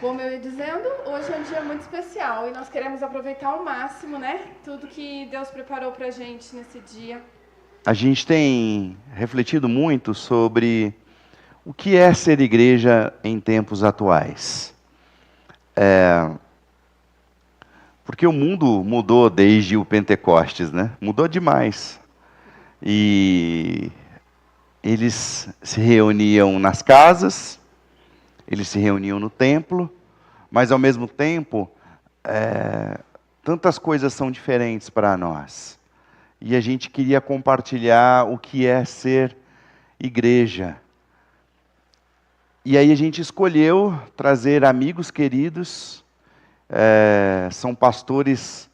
Como eu ia dizendo, hoje é um dia muito especial e nós queremos aproveitar ao máximo, né? Tudo que Deus preparou pra gente nesse dia. A gente tem refletido muito sobre o que é ser igreja em tempos atuais. Porque o mundo mudou desde o Pentecostes, né? Mudou demais. E eles se reuniam nas casas, eles se reuniam no templo, mas ao mesmo tempo, tantas coisas são diferentes para nós. E a gente queria compartilhar o que é ser igreja. E aí a gente escolheu trazer amigos queridos, são pastores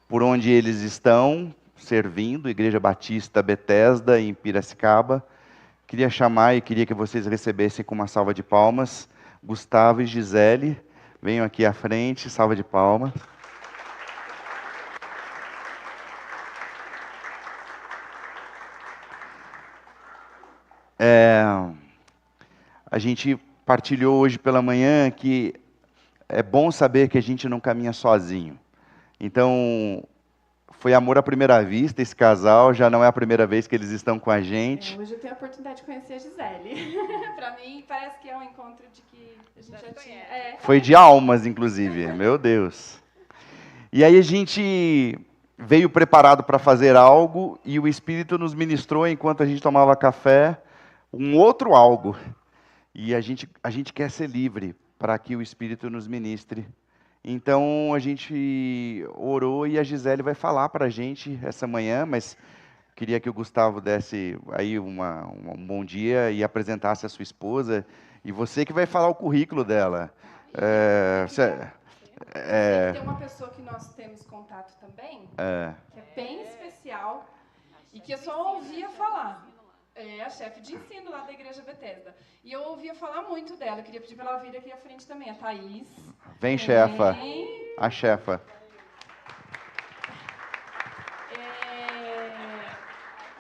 por onde eles estão servindo, Igreja Batista Betesda, em Piracicaba. Queria chamar e queria que vocês recebessem com uma salva de palmas Gustavo e Gisele. Venham aqui à frente, salva de palmas. A gente partilhou hoje pela manhã que é bom saber que a gente não caminha sozinho. Então, foi amor à primeira vista, esse casal, já não é a primeira vez que eles estão com a gente. Hoje eu tenho a oportunidade de conhecer a Gisele. Pra mim, parece que é um encontro de que a gente já tinha. Foi de almas, inclusive, meu Deus. E aí a gente veio preparado para fazer algo e o Espírito nos ministrou, enquanto a gente tomava café, um outro algo. E a gente quer ser livre para que o Espírito nos ministre. Então a gente orou e a Gisele vai falar para a gente essa manhã, mas queria que o Gustavo desse aí um bom dia e apresentasse a sua esposa. E você que vai falar o currículo dela. Tem uma pessoa que nós temos contato também, que é bem especial e que eu só ouvia falar. É a chefe de ensino lá da Igreja Betesda. E eu ouvia falar muito dela. Eu queria pedir para ela vir aqui à frente também. A Thaís. Vem, chefa. A chefa.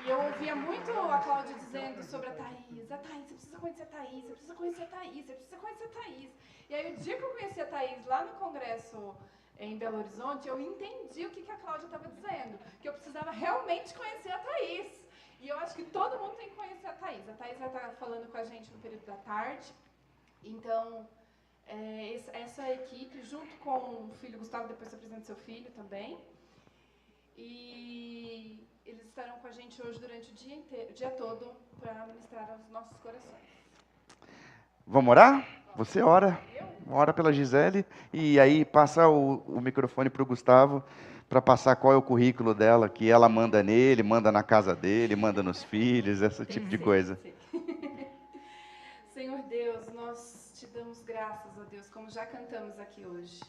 E eu ouvia muito a Cláudia dizendo sobre a Thaís. A Thaís, você precisa conhecer a Thaís, você precisa conhecer a Thaís, você precisa conhecer a Thaís. E aí, o dia que eu conheci a Thaís lá no congresso em Belo Horizonte, eu entendi o que a Cláudia estava dizendo. Que eu precisava realmente conhecer a Thaís. E eu acho que todo mundo tem que conhecer a Thaís. A Thaís vai estar falando com a gente no período da tarde. Então, essa equipe, junto com o filho Gustavo, depois você apresenta seu filho também. E eles estarão com a gente hoje durante o dia todo para ministrar aos nossos corações. Vamos orar? Você ora. Ora pela Gisele. E aí passa o microfone para o Gustavo, para passar qual é o currículo dela, que ela manda nele, manda na casa dele, manda nos filhos, esse tipo de coisa. Senhor Deus, nós te damos graças, ó Deus, como já cantamos aqui hoje.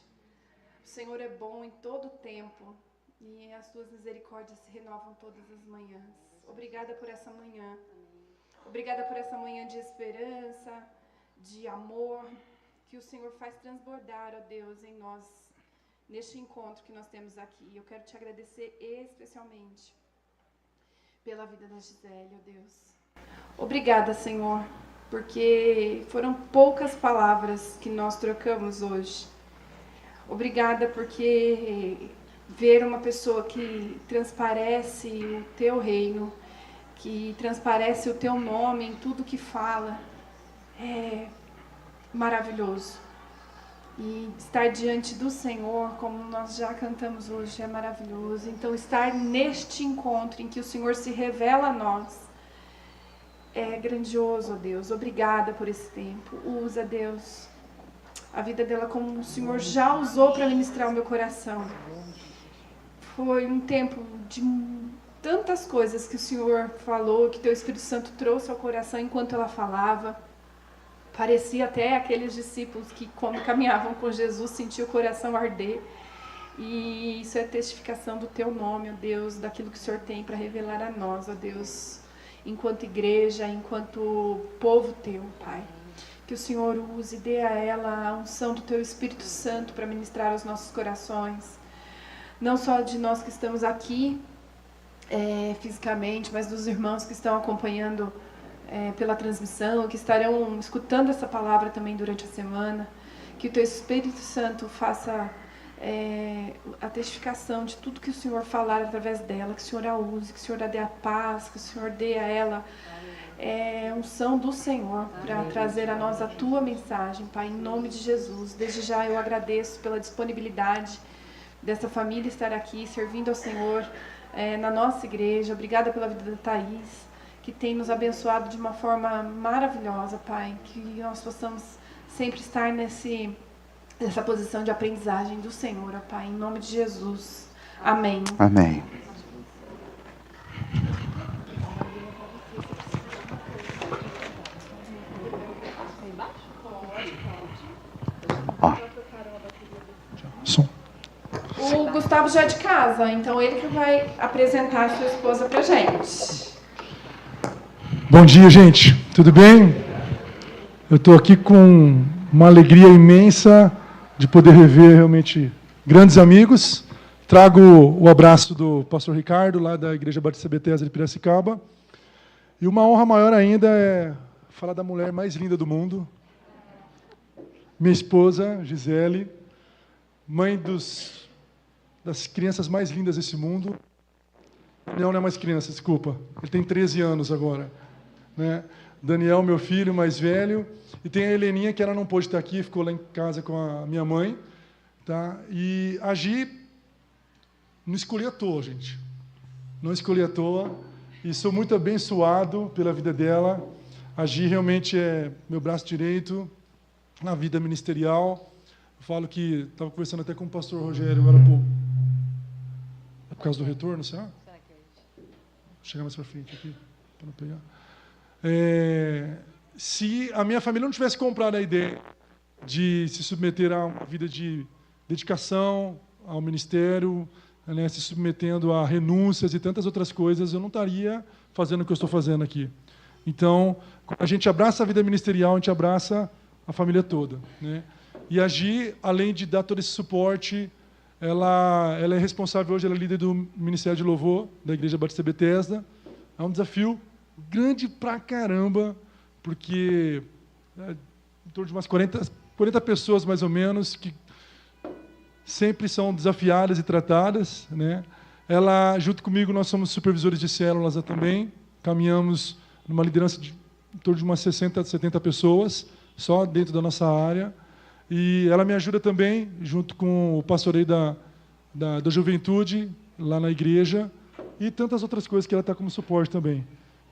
O Senhor é bom em todo tempo e as tuas misericórdias se renovam todas as manhãs. Obrigada por essa manhã. Obrigada por essa manhã de esperança, de amor, que o Senhor faz transbordar, ó Deus, em nós, neste encontro que nós temos aqui. Eu quero te agradecer especialmente pela vida da Gisele, ó Deus. Obrigada, Senhor, porque foram poucas palavras que nós trocamos hoje. Obrigada porque ver uma pessoa que transparece o teu reino, que transparece o teu nome em tudo que fala, é maravilhoso. E estar diante do Senhor, como nós já cantamos hoje, é maravilhoso. Então, estar neste encontro em que o Senhor se revela a nós, é grandioso, ó Deus. Obrigada por esse tempo. Usa, Deus, a vida dela como o Senhor já usou para ministrar o meu coração. Foi um tempo de tantas coisas que o Senhor falou, que teu Espírito Santo trouxe ao coração enquanto ela falava. Parecia até aqueles discípulos que, quando caminhavam com Jesus, sentiam o coração arder. E isso é testificação do teu nome, ó Deus, daquilo que o Senhor tem para revelar a nós, ó Deus, enquanto igreja, enquanto povo teu, Pai. Que o Senhor use, dê a ela a unção do teu Espírito Santo para ministrar aos nossos corações. Não só de nós que estamos aqui fisicamente, mas dos irmãos que estão acompanhando pela transmissão, que estarão escutando essa palavra também durante a semana. que o Teu Espírito Santo faça a testificação de tudo que o Senhor falar através dela, que o Senhor a use, que o Senhor a dê a paz, que o Senhor dê a ela unção do Senhor para trazer a nós a Tua mensagem, Pai, em nome de Jesus. Desde já eu agradeço pela disponibilidade dessa família estar aqui servindo ao Senhor na nossa igreja. Obrigada pela vida da Thaís, que tem nos abençoado de uma forma maravilhosa, Pai, que nós possamos sempre estar nessa posição de aprendizagem do Senhor, ó Pai, em nome de Jesus. Amém. Amém. O Gustavo já é de casa, então ele que vai apresentar a sua esposa pra gente. Bom dia, gente. Tudo bem? Eu estou aqui com uma alegria imensa de poder rever realmente grandes amigos. Trago o abraço do pastor Ricardo, lá da Igreja Batista Bethesda de Piracicaba. E uma honra maior ainda é falar da mulher mais linda do mundo, minha esposa, Gisele, mãe das crianças mais lindas desse mundo. Não é mais criança, desculpa. Ele tem 13 anos agora. Né? Daniel, meu filho mais velho. E tem a Heleninha, que ela não pôde estar aqui, ficou lá em casa com a minha mãe. Tá? E a Gi, não escolhi à toa, gente. Não escolhi à toa. E sou muito abençoado pela vida dela. A Gi realmente é meu braço direito na vida ministerial. Eu falo que estava conversando até com o pastor Rogério agora há pouco. É por causa do retorno, será? Vou chegar mais para frente aqui, para não pegar. Se a minha família não tivesse comprado a ideia de se submeter a uma vida de dedicação ao ministério, né, se submetendo a renúncias e tantas outras coisas, eu não estaria fazendo o que eu estou fazendo aqui. Então, quando a gente abraça a vida ministerial, a gente abraça a família toda. Né? E a Gi, além de dar todo esse suporte, ela é responsável hoje, ela é líder do Ministério de Louvor da Igreja Batista Bethesda. É um desafio grande pra caramba, porque em torno de umas 40 pessoas, mais ou menos, que sempre são desafiadas e tratadas. Né? Ela, junto comigo, nós somos supervisores de células também, caminhamos numa liderança de em torno de umas 60, 70 pessoas, só dentro da nossa área. E ela me ajuda também, junto com o pastoreio da juventude, lá na igreja, e tantas outras coisas que ela está como suporte também.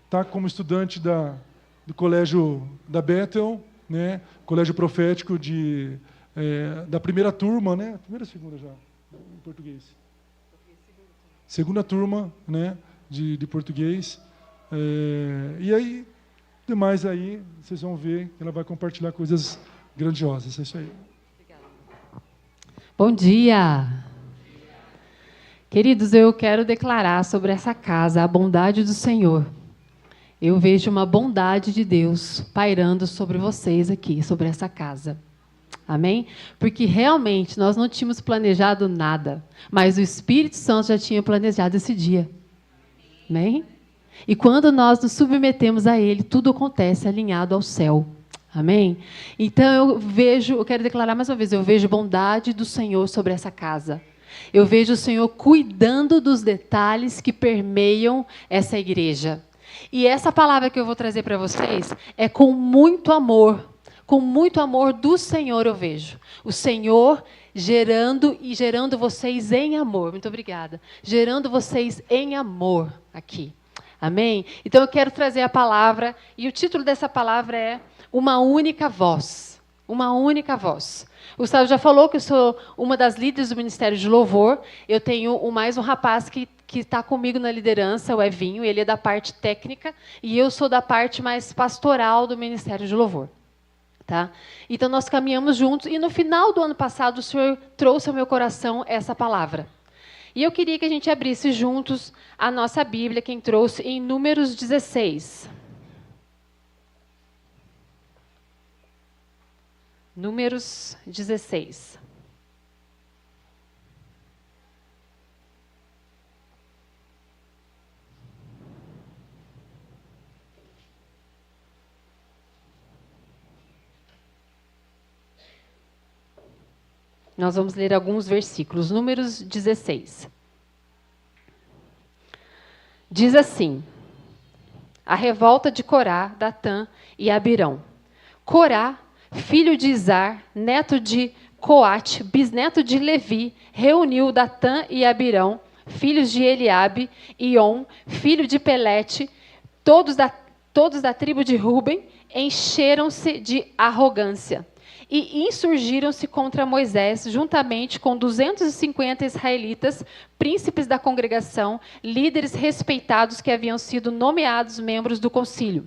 Está como estudante do colégio da Bethel, né? Colégio profético da primeira turma, né? Primeira ou segunda já, em português? Segunda turma, né? de português. E aí, demais aí, vocês vão ver que ela vai compartilhar coisas grandiosas. É isso aí. Bom dia! Queridos, eu quero declarar sobre essa casa a bondade do Senhor. Eu vejo uma bondade de Deus pairando sobre vocês aqui, sobre essa casa. Amém? Porque realmente nós não tínhamos planejado nada, mas o Espírito Santo já tinha planejado esse dia. Amém? E quando nós nos submetemos a Ele, tudo acontece alinhado ao céu. Amém? Então eu quero declarar mais uma vez, eu vejo bondade do Senhor sobre essa casa. Eu vejo o Senhor cuidando dos detalhes que permeiam essa igreja. E essa palavra que eu vou trazer para vocês é com muito amor do Senhor eu vejo. O Senhor gerando vocês em amor. Muito obrigada. Gerando vocês em amor aqui. Amém? Então eu quero trazer a palavra, e o título dessa palavra é Uma Única Voz. Uma única voz. O Gustavo já falou que eu sou uma das líderes do Ministério de Louvor. Eu tenho mais um rapaz que está comigo na liderança, o Evinho. Ele é da parte técnica e eu sou da parte mais pastoral do Ministério de Louvor. Tá? Então, nós caminhamos juntos e no final do ano passado o Senhor trouxe ao meu coração essa palavra. E eu queria que a gente abrisse juntos a nossa Bíblia, quem trouxe em Números 16. Números 16. Nós vamos ler alguns versículos. Números 16. Diz assim: a revolta de Corá, Datã e Abirão. Corá, filho de Izar, neto de Coate, bisneto de Levi, reuniu Datã e Abirão, filhos de Eliabe, e On, filho de Pelete, todos da tribo de Ruben, encheram-se de arrogância e insurgiram-se contra Moisés, juntamente com 250 israelitas, príncipes da congregação, líderes respeitados que haviam sido nomeados membros do concílio.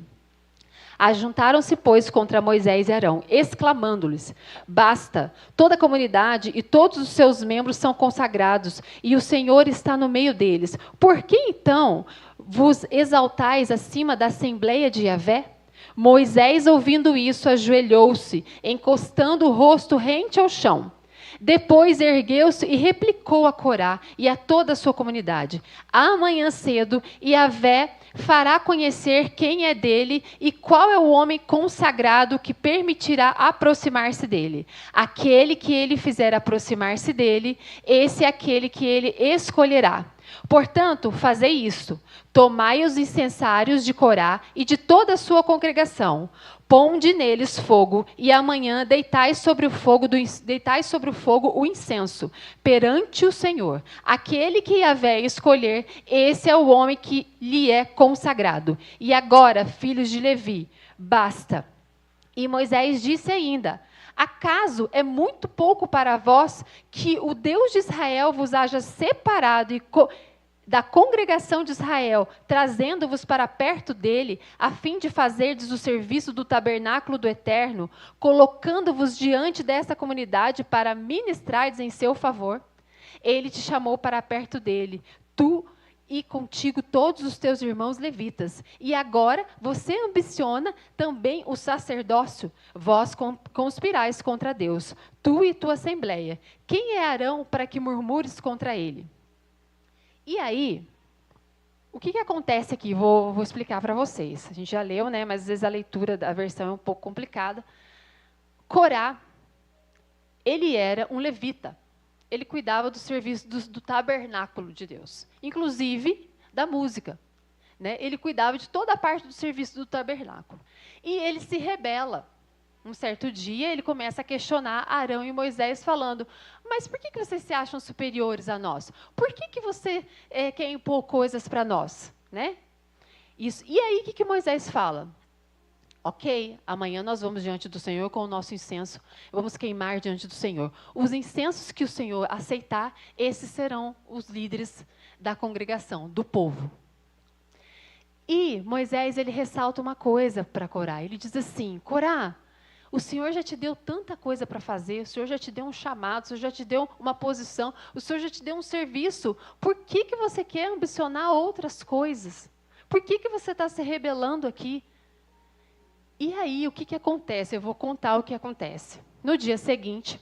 Ajuntaram-se, pois, contra Moisés e Arão, exclamando-lhes: basta, toda a comunidade e todos os seus membros são consagrados, e o Senhor está no meio deles. Por que, então, vos exaltais acima da assembleia de Yahvé? Moisés, ouvindo isso, ajoelhou-se, encostando o rosto rente ao chão. Depois ergueu-se e replicou a Corá e a toda a sua comunidade: amanhã cedo, Yahvé fará conhecer quem é dele e qual é o homem consagrado que permitirá aproximar-se dele. Aquele que ele fizer aproximar-se dele, esse é aquele que ele escolherá. Portanto, fazei isto: tomai os incensários de Corá e de toda a sua congregação, ponde neles fogo, e amanhã deitais sobre o fogo o incenso, perante o Senhor. Aquele que Yahvé escolher, esse é o homem que lhe é consagrado. E agora, filhos de Levi, basta. E Moisés disse ainda: acaso é muito pouco para vós que o Deus de Israel vos haja separado da congregação de Israel, trazendo-vos para perto dele, a fim de fazerdes o serviço do tabernáculo do Eterno, colocando-vos diante dessa comunidade para ministrardes em seu favor? Ele te chamou para perto dele, tu e contigo todos os teus irmãos levitas. E agora você ambiciona também o sacerdócio. Vós conspirais contra Deus, tu e tua assembleia. Quem é Arão para que murmures contra ele? E aí, o que acontece aqui? Vou explicar para vocês. A gente já leu, né? Mas às vezes a leitura da versão é um pouco complicada. Corá, ele era um levita. Ele cuidava do serviço do tabernáculo de Deus, inclusive da música, né? Ele cuidava de toda a parte do serviço do tabernáculo. E ele se rebela. Um certo dia, ele começa a questionar Arão e Moisés, falando: mas por que vocês se acham superiores a nós? Por que você quer impor coisas para nós? Né? Isso. E aí, o que Moisés fala? Ok, amanhã nós vamos diante do Senhor com o nosso incenso, vamos queimar diante do Senhor. Os incensos que o Senhor aceitar, esses serão os líderes da congregação, do povo. E Moisés, ele ressalta uma coisa para Corá. Ele diz assim: Corá, o Senhor já te deu tanta coisa para fazer, o Senhor já te deu um chamado, o Senhor já te deu uma posição, o Senhor já te deu um serviço. Por que você quer ambicionar outras coisas? Por que você está se rebelando aqui? E aí, o que acontece? Eu vou contar o que acontece. No dia seguinte,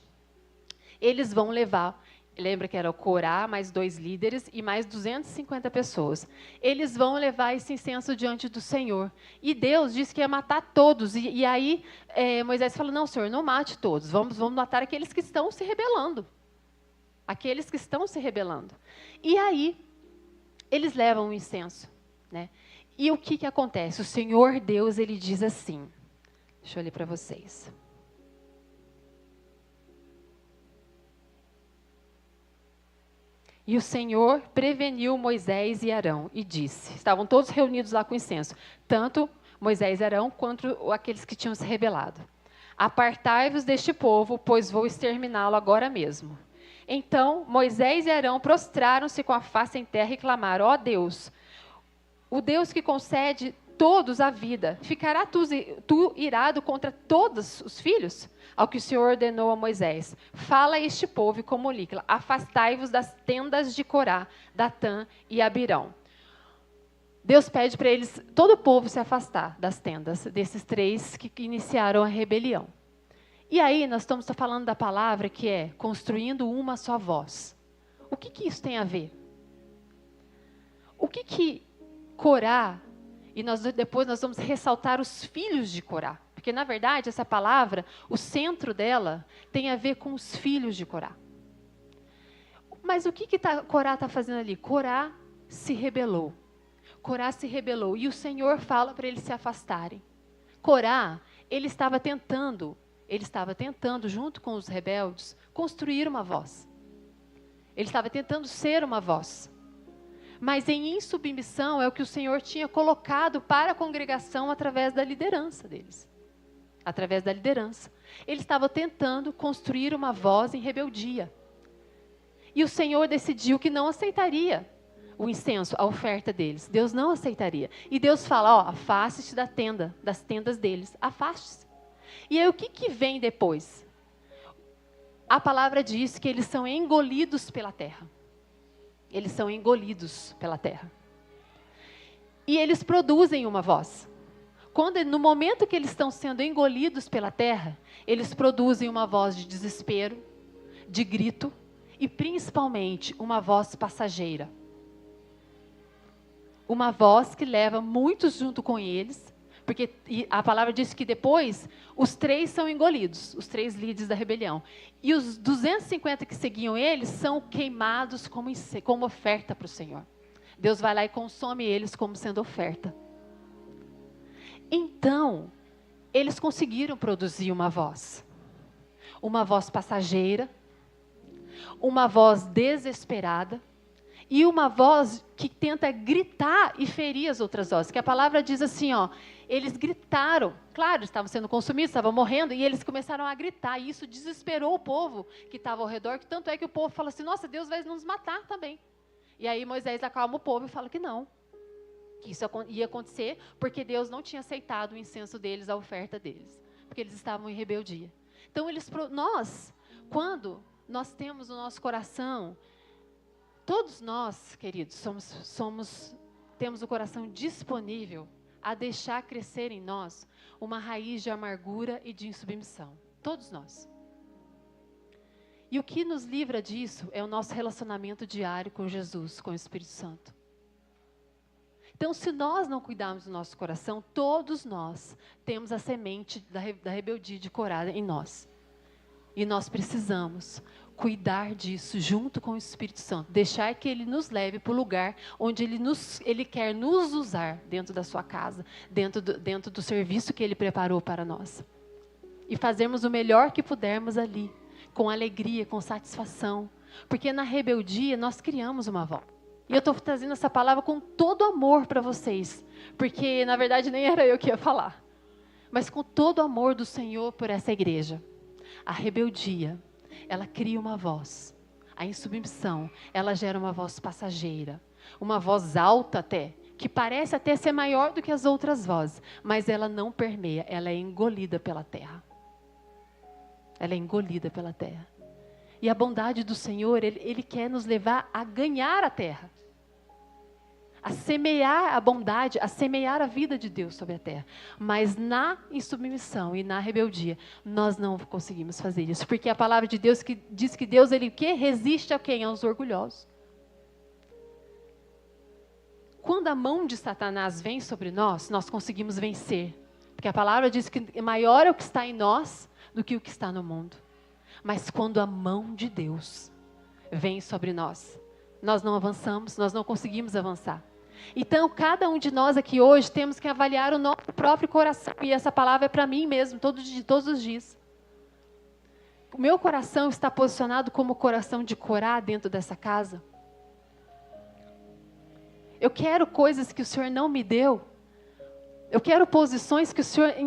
eles vão levar, lembra que era o Corá, mais 2 líderes e mais 250 pessoas. Eles vão levar esse incenso diante do Senhor. E Deus disse que ia matar todos. E aí, Moisés fala: não, Senhor, não mate todos. Vamos matar aqueles que estão se rebelando. Aqueles que estão se rebelando. E aí, eles levam o incenso, né? E o que acontece? O Senhor Deus, ele diz assim, deixa eu ler para vocês. E o Senhor preveniu Moisés e Arão e disse, estavam todos reunidos lá com incenso, tanto Moisés e Arão quanto aqueles que tinham se rebelado. Apartai-vos deste povo, pois vou exterminá-lo agora mesmo. Então Moisés e Arão prostraram-se com a face em terra e clamaram: ó Deus, o Deus que concede todos a vida, ficará tu irado contra todos os filhos? Ao que o Senhor ordenou a Moisés: fala a este povo e comunica: afastai-vos das tendas de Corá, Datã e Abirão. Deus pede para eles, todo o povo, se afastar das tendas desses 3 que iniciaram a rebelião. E aí nós estamos falando da palavra que é construindo uma só voz. O que isso tem a ver? O que Corá, e depois nós vamos ressaltar os filhos de Corá, porque porque, na verdade, essa palavra, o centro dela tem a ver com os filhos de Corá. Mas o que Corá está fazendo ali? Corá se rebelou. Corá se rebelou. E o Senhor fala para eles se afastarem. Corá, ele estava tentando, junto com os rebeldes, construir uma voz. Ele estava tentando ser uma voz. Mas em insubmissão é o que o Senhor tinha colocado para a congregação através da liderança deles. Através da liderança. Ele estava tentando construir uma voz em rebeldia. E o Senhor decidiu que não aceitaria o incenso, a oferta deles. Deus não aceitaria. E Deus fala, afaste-se das tendas deles. Afaste-se. E aí o que vem depois? A palavra diz que eles são engolidos pela terra. Eles são engolidos pela terra. E eles produzem uma voz. No momento que eles estão sendo engolidos pela terra, eles produzem uma voz de desespero, de grito e principalmente uma voz passageira. Uma voz que leva muitos junto com eles, porque a palavra diz que depois os 3 são engolidos, os 3 líderes da rebelião. E os 250 que seguiam eles são queimados como oferta para o Senhor. Deus vai lá e consome eles como sendo oferta. Então, eles conseguiram produzir uma voz passageira, uma voz desesperada, e uma voz que tenta gritar e ferir as outras vozes. Que a palavra diz assim, eles gritaram. Claro, estavam sendo consumidos, estavam morrendo, e eles começaram a gritar. E isso desesperou o povo que estava ao redor, que tanto é que o povo fala assim, nossa, Deus vai nos matar também. E aí Moisés acalma o povo e fala que não. Que isso ia acontecer porque Deus não tinha aceitado o incenso deles, a oferta deles. Porque eles estavam em rebeldia. Então, quando nós temos no nosso coração... Todos nós, queridos, temos o coração disponível a deixar crescer em nós uma raiz de amargura e de insubmissão. Todos nós. E o que nos livra disso é o nosso relacionamento diário com Jesus, com o Espírito Santo. Então, se nós não cuidarmos do nosso coração, todos nós temos a semente da rebeldia de Corá em nós. E nós precisamos cuidar disso junto com o Espírito Santo. Deixar que Ele nos leve para o lugar onde Ele quer nos usar dentro da sua casa, dentro do serviço que Ele preparou para nós. E fazermos o melhor que pudermos ali, com alegria, com satisfação. Porque na rebeldia nós criamos uma voz. E eu estou trazendo essa palavra com todo amor para vocês. Porque na verdade nem era eu que ia falar. Mas com todo o amor do Senhor por essa igreja. A rebeldia, ela cria uma voz. A insubmissão, ela gera uma voz passageira. Uma voz alta até, que parece até ser maior do que as outras vozes. Mas ela não permeia, ela é engolida pela terra. Ela é engolida pela terra. E a bondade do Senhor, Ele quer nos levar a ganhar a terra. A semear a bondade, a semear a vida de Deus sobre a terra. Mas na insubmissão e na rebeldia, nós não conseguimos fazer isso. Porque a palavra de Deus diz que Deus, Ele resiste a quem? Aos orgulhosos. Quando a mão de Satanás vem sobre nós, nós conseguimos vencer. Porque a palavra diz que maior é o que está em nós do que o que está no mundo. Mas quando a mão de Deus vem sobre nós, nós não avançamos, nós não conseguimos avançar. Então, cada um de nós aqui hoje temos que avaliar o nosso próprio coração. E essa palavra é para mim mesmo, todos os dias. O meu coração está posicionado como o coração de Corá dentro dessa casa? Eu quero coisas que o Senhor não me deu. Eu quero posições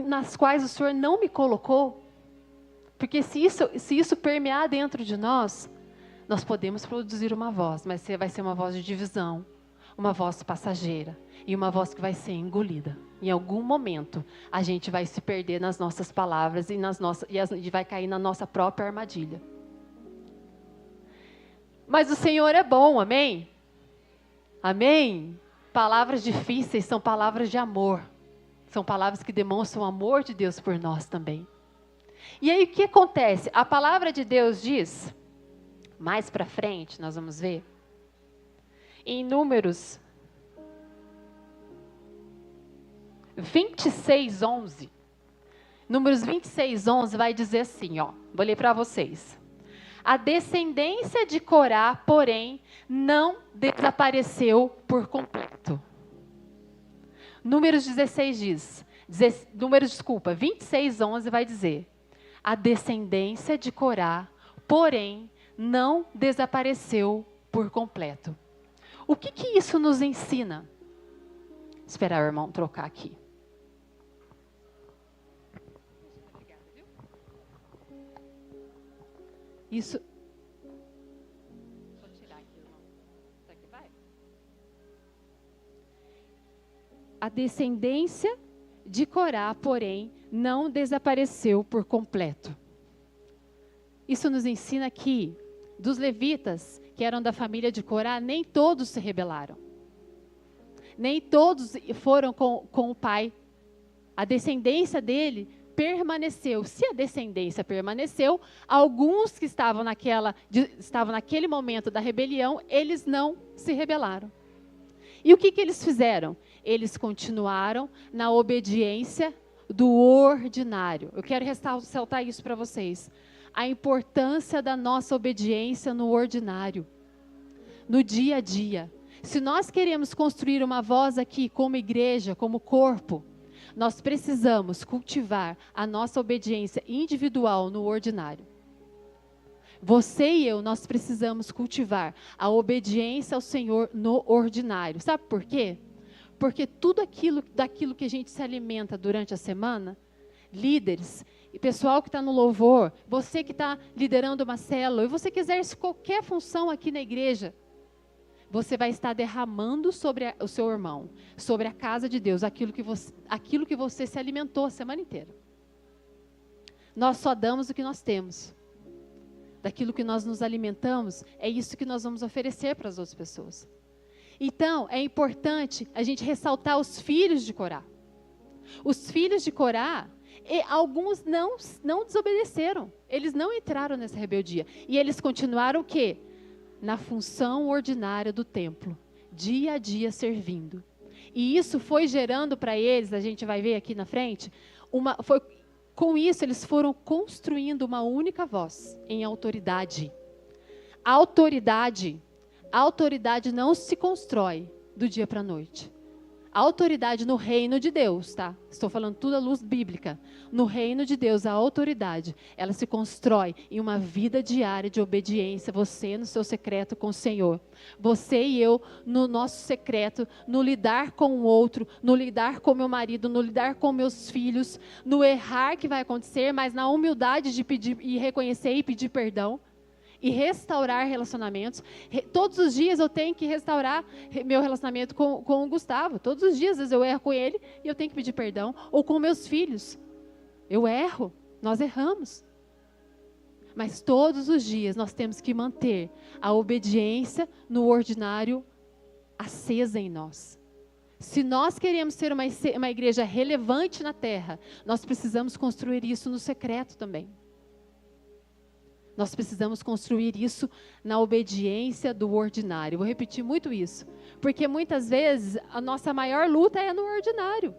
nas quais o Senhor não me colocou. Porque se isso permear dentro de nós, nós podemos produzir uma voz, mas vai ser uma voz de divisão, uma voz passageira e uma voz que vai ser engolida. Em algum momento, a gente vai se perder nas nossas palavras e vai cair na nossa própria armadilha. Mas o Senhor é bom, amém? Amém? Palavras difíceis são palavras de amor. São palavras que demonstram o amor de Deus por nós também. E aí o que acontece? A palavra de Deus diz, mais para frente, nós vamos ver, em Números 26:11, Números 26:11 vai dizer assim, ó, vou ler para vocês. A descendência de Corá, porém, não desapareceu por completo. Números 26:11 vai dizer: a descendência de Corá, porém, não desapareceu por completo. O que isso nos ensina? Esperar o irmão trocar aqui. Isso. Vou tirar aqui, irmão. Isso aqui vai. A descendência de Corá, porém, não desapareceu por completo. Isso nos ensina que dos levitas, que eram da família de Corá, nem todos se rebelaram. Nem todos foram com o pai. A descendência dele permaneceu. Se a descendência permaneceu, alguns que estavam naquele momento da rebelião, eles não se rebelaram. E o que eles fizeram? Eles continuaram na obediência do ordinário. Eu quero ressaltar isso para vocês. A importância da nossa obediência no ordinário, no dia a dia. Se nós queremos construir uma voz aqui como igreja, como corpo, nós precisamos cultivar a nossa obediência individual no ordinário. Você e eu, nós precisamos cultivar a obediência ao Senhor no ordinário. Sabe por quê? Porque tudo daquilo que a gente se alimenta durante a semana, líderes, e pessoal que está no louvor, você que está liderando uma célula, e você que exerce qualquer função aqui na igreja, você vai estar derramando sobre o seu irmão, sobre a casa de Deus, aquilo que você se alimentou a semana inteira. Nós só damos o que nós temos. Daquilo que nós nos alimentamos, é isso que nós vamos oferecer para as outras pessoas. Então, é importante a gente ressaltar os filhos de Corá. Os filhos de Corá, alguns não desobedeceram. Eles não entraram nessa rebeldia. E eles continuaram o quê? Na função ordinária do templo. Dia a dia servindo. E isso foi gerando para eles, a gente vai ver aqui na frente, com isso eles foram construindo uma única voz em autoridade. A autoridade não se constrói do dia para a noite. A autoridade no reino de Deus, tá? Estou falando tudo à luz bíblica. No reino de Deus, a autoridade, ela se constrói em uma vida diária de obediência. Você no seu secreto com o Senhor. Você e eu no nosso secreto, no lidar com o outro, no lidar com meu marido, no lidar com meus filhos, no errar que vai acontecer, mas na humildade de pedir e reconhecer e pedir perdão. E restaurar relacionamentos. Todos os dias eu tenho que restaurar meu relacionamento com o Gustavo. Todos os dias, às vezes eu erro com ele e eu tenho que pedir perdão. Ou com meus filhos. Eu erro, nós erramos. Mas todos os dias nós temos que manter a obediência no ordinário acesa em nós. Se nós queremos ser uma igreja relevante na terra, nós precisamos construir isso no secreto também. Nós precisamos construir isso na obediência do ordinário. Vou repetir muito isso. Porque muitas vezes a nossa maior luta é no ordinário.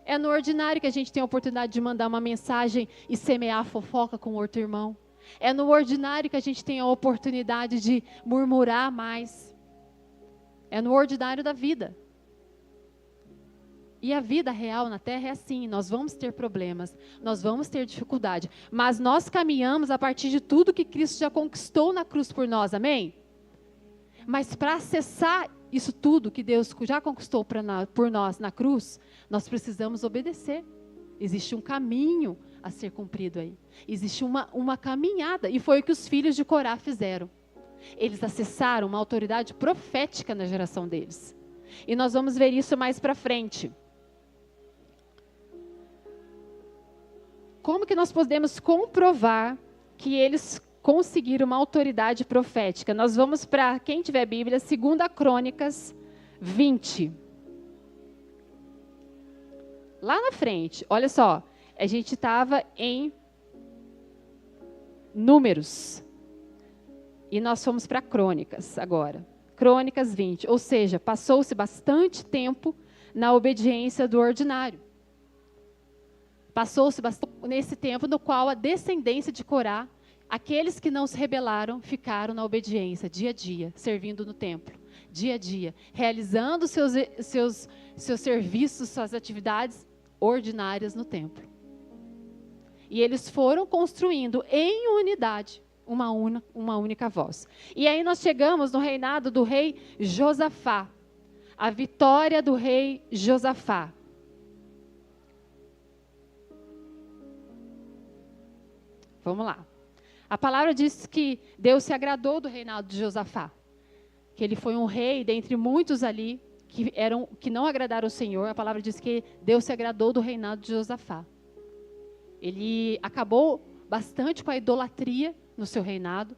É no ordinário que a gente tem a oportunidade de mandar uma mensagem e semear fofoca com o outro irmão. É no ordinário que a gente tem a oportunidade de murmurar mais. É no ordinário da vida. E a vida real na terra é assim, nós vamos ter problemas, nós vamos ter dificuldade, mas nós caminhamos a partir de tudo que Cristo já conquistou na cruz por nós, amém? Mas para acessar isso tudo que Deus já conquistou por nós na cruz, nós precisamos obedecer. Existe um caminho a ser cumprido aí, existe uma caminhada, e foi o que os filhos de Corá fizeram. Eles acessaram uma autoridade profética na geração deles. E nós vamos ver isso mais para frente. Como que nós podemos comprovar que eles conseguiram uma autoridade profética? Nós vamos para, quem tiver Bíblia, 2 Crônicas 20. Lá na frente, olha só, a gente estava em Números. E nós fomos para Crônicas agora. Crônicas 20, ou seja, passou-se bastante tempo na obediência do ordinário. Passou-se nesse tempo no qual a descendência de Corá, aqueles que não se rebelaram, ficaram na obediência, dia a dia, servindo no templo, dia a dia, realizando seus serviços, suas atividades ordinárias no templo. E eles foram construindo em unidade uma única voz. E aí nós chegamos no reinado do rei Josafá, a vitória do rei Josafá. Vamos lá. A palavra diz que Deus se agradou do reinado de Josafá, que ele foi um rei dentre muitos ali que não agradaram o Senhor. A palavra diz que Deus se agradou do reinado de Josafá. Ele acabou bastante com a idolatria no seu reinado.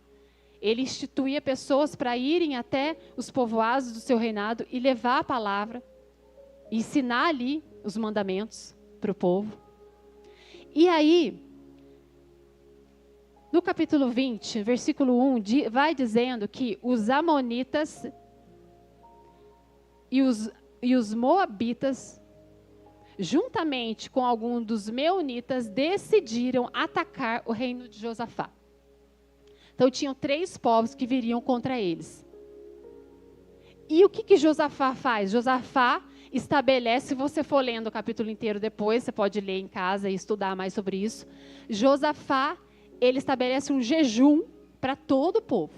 Ele instituía pessoas para irem até os povoados do seu reinado e levar a palavra, ensinar ali os mandamentos para o povo. E aí, no capítulo 20, versículo 1, vai dizendo que os amonitas e os moabitas, juntamente com alguns dos meunitas, decidiram atacar o reino de Josafá. Então, tinham 3 povos que viriam contra eles. E o que Josafá faz? Josafá estabelece, se você for lendo o capítulo inteiro depois, você pode ler em casa e estudar mais sobre isso. Josafá, ele estabelece um jejum para todo o povo.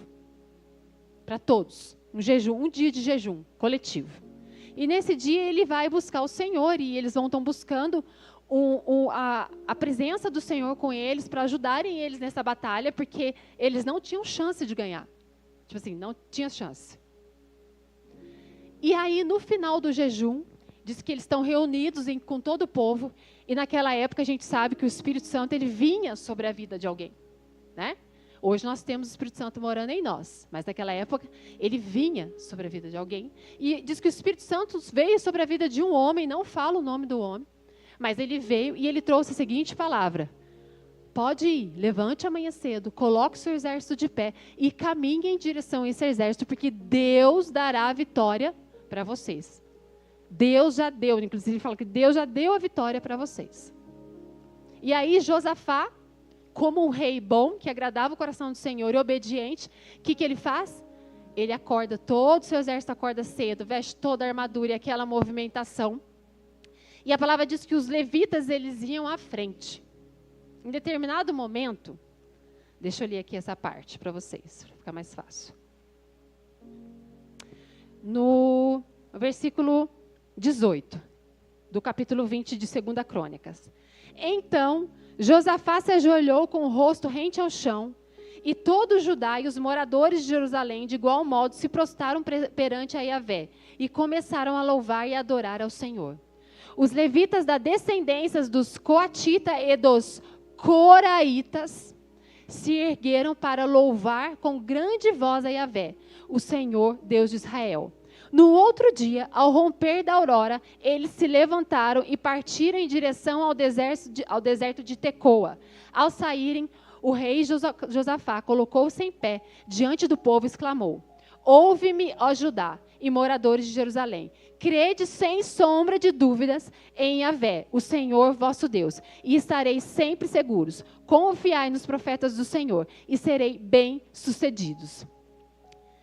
Para todos. Um jejum, um dia de jejum coletivo. E nesse dia ele vai buscar o Senhor e eles estão buscando a presença do Senhor com eles para ajudarem eles nessa batalha, porque eles não tinham chance de ganhar. Tipo assim, não tinha chance. E aí, no final do jejum, diz que eles estão reunidos com todo o povo, e naquela época a gente sabe que o Espírito Santo ele vinha sobre a vida de alguém, né? Hoje nós temos o Espírito Santo morando em nós, mas naquela época ele vinha sobre a vida de alguém. E diz que o Espírito Santo veio sobre a vida de um homem, não fala o nome do homem, mas ele veio e ele trouxe a seguinte palavra: pode ir, levante amanhã cedo, coloque o seu exército de pé e caminhe em direção a esse exército, porque Deus dará a vitória para vocês. Deus já deu, inclusive ele fala que Deus já deu a vitória para vocês. E aí Josafá, como um rei bom, que agradava o coração do Senhor e obediente, o que ele faz? Ele acorda, todo o seu exército acorda cedo, veste toda a armadura e aquela movimentação. E a palavra diz que os levitas, eles iam à frente. Em determinado momento, deixa eu ler aqui essa parte para vocês, para ficar mais fácil. No versículo 18, do capítulo 20 de 2 Crônicas. Então, Josafá se ajoelhou com o rosto rente ao chão, e todo o Judá e os moradores de Jerusalém, de igual modo, se prostraram perante a Yahvé, e começaram a louvar e adorar ao Senhor. Os levitas da descendência dos coatitas e dos coraitas se ergueram para louvar com grande voz a Yahvé, o Senhor, Deus de Israel. No outro dia, ao romper da aurora, eles se levantaram e partiram em direção ao deserto de Tecoa. Ao saírem, o rei Josafá colocou-se em pé diante do povo e exclamou: ouve-me, ó Judá e moradores de Jerusalém. Crede sem sombra de dúvidas em Yahvé, o Senhor vosso Deus, e estareis sempre seguros. Confiai nos profetas do Senhor e serei bem-sucedidos.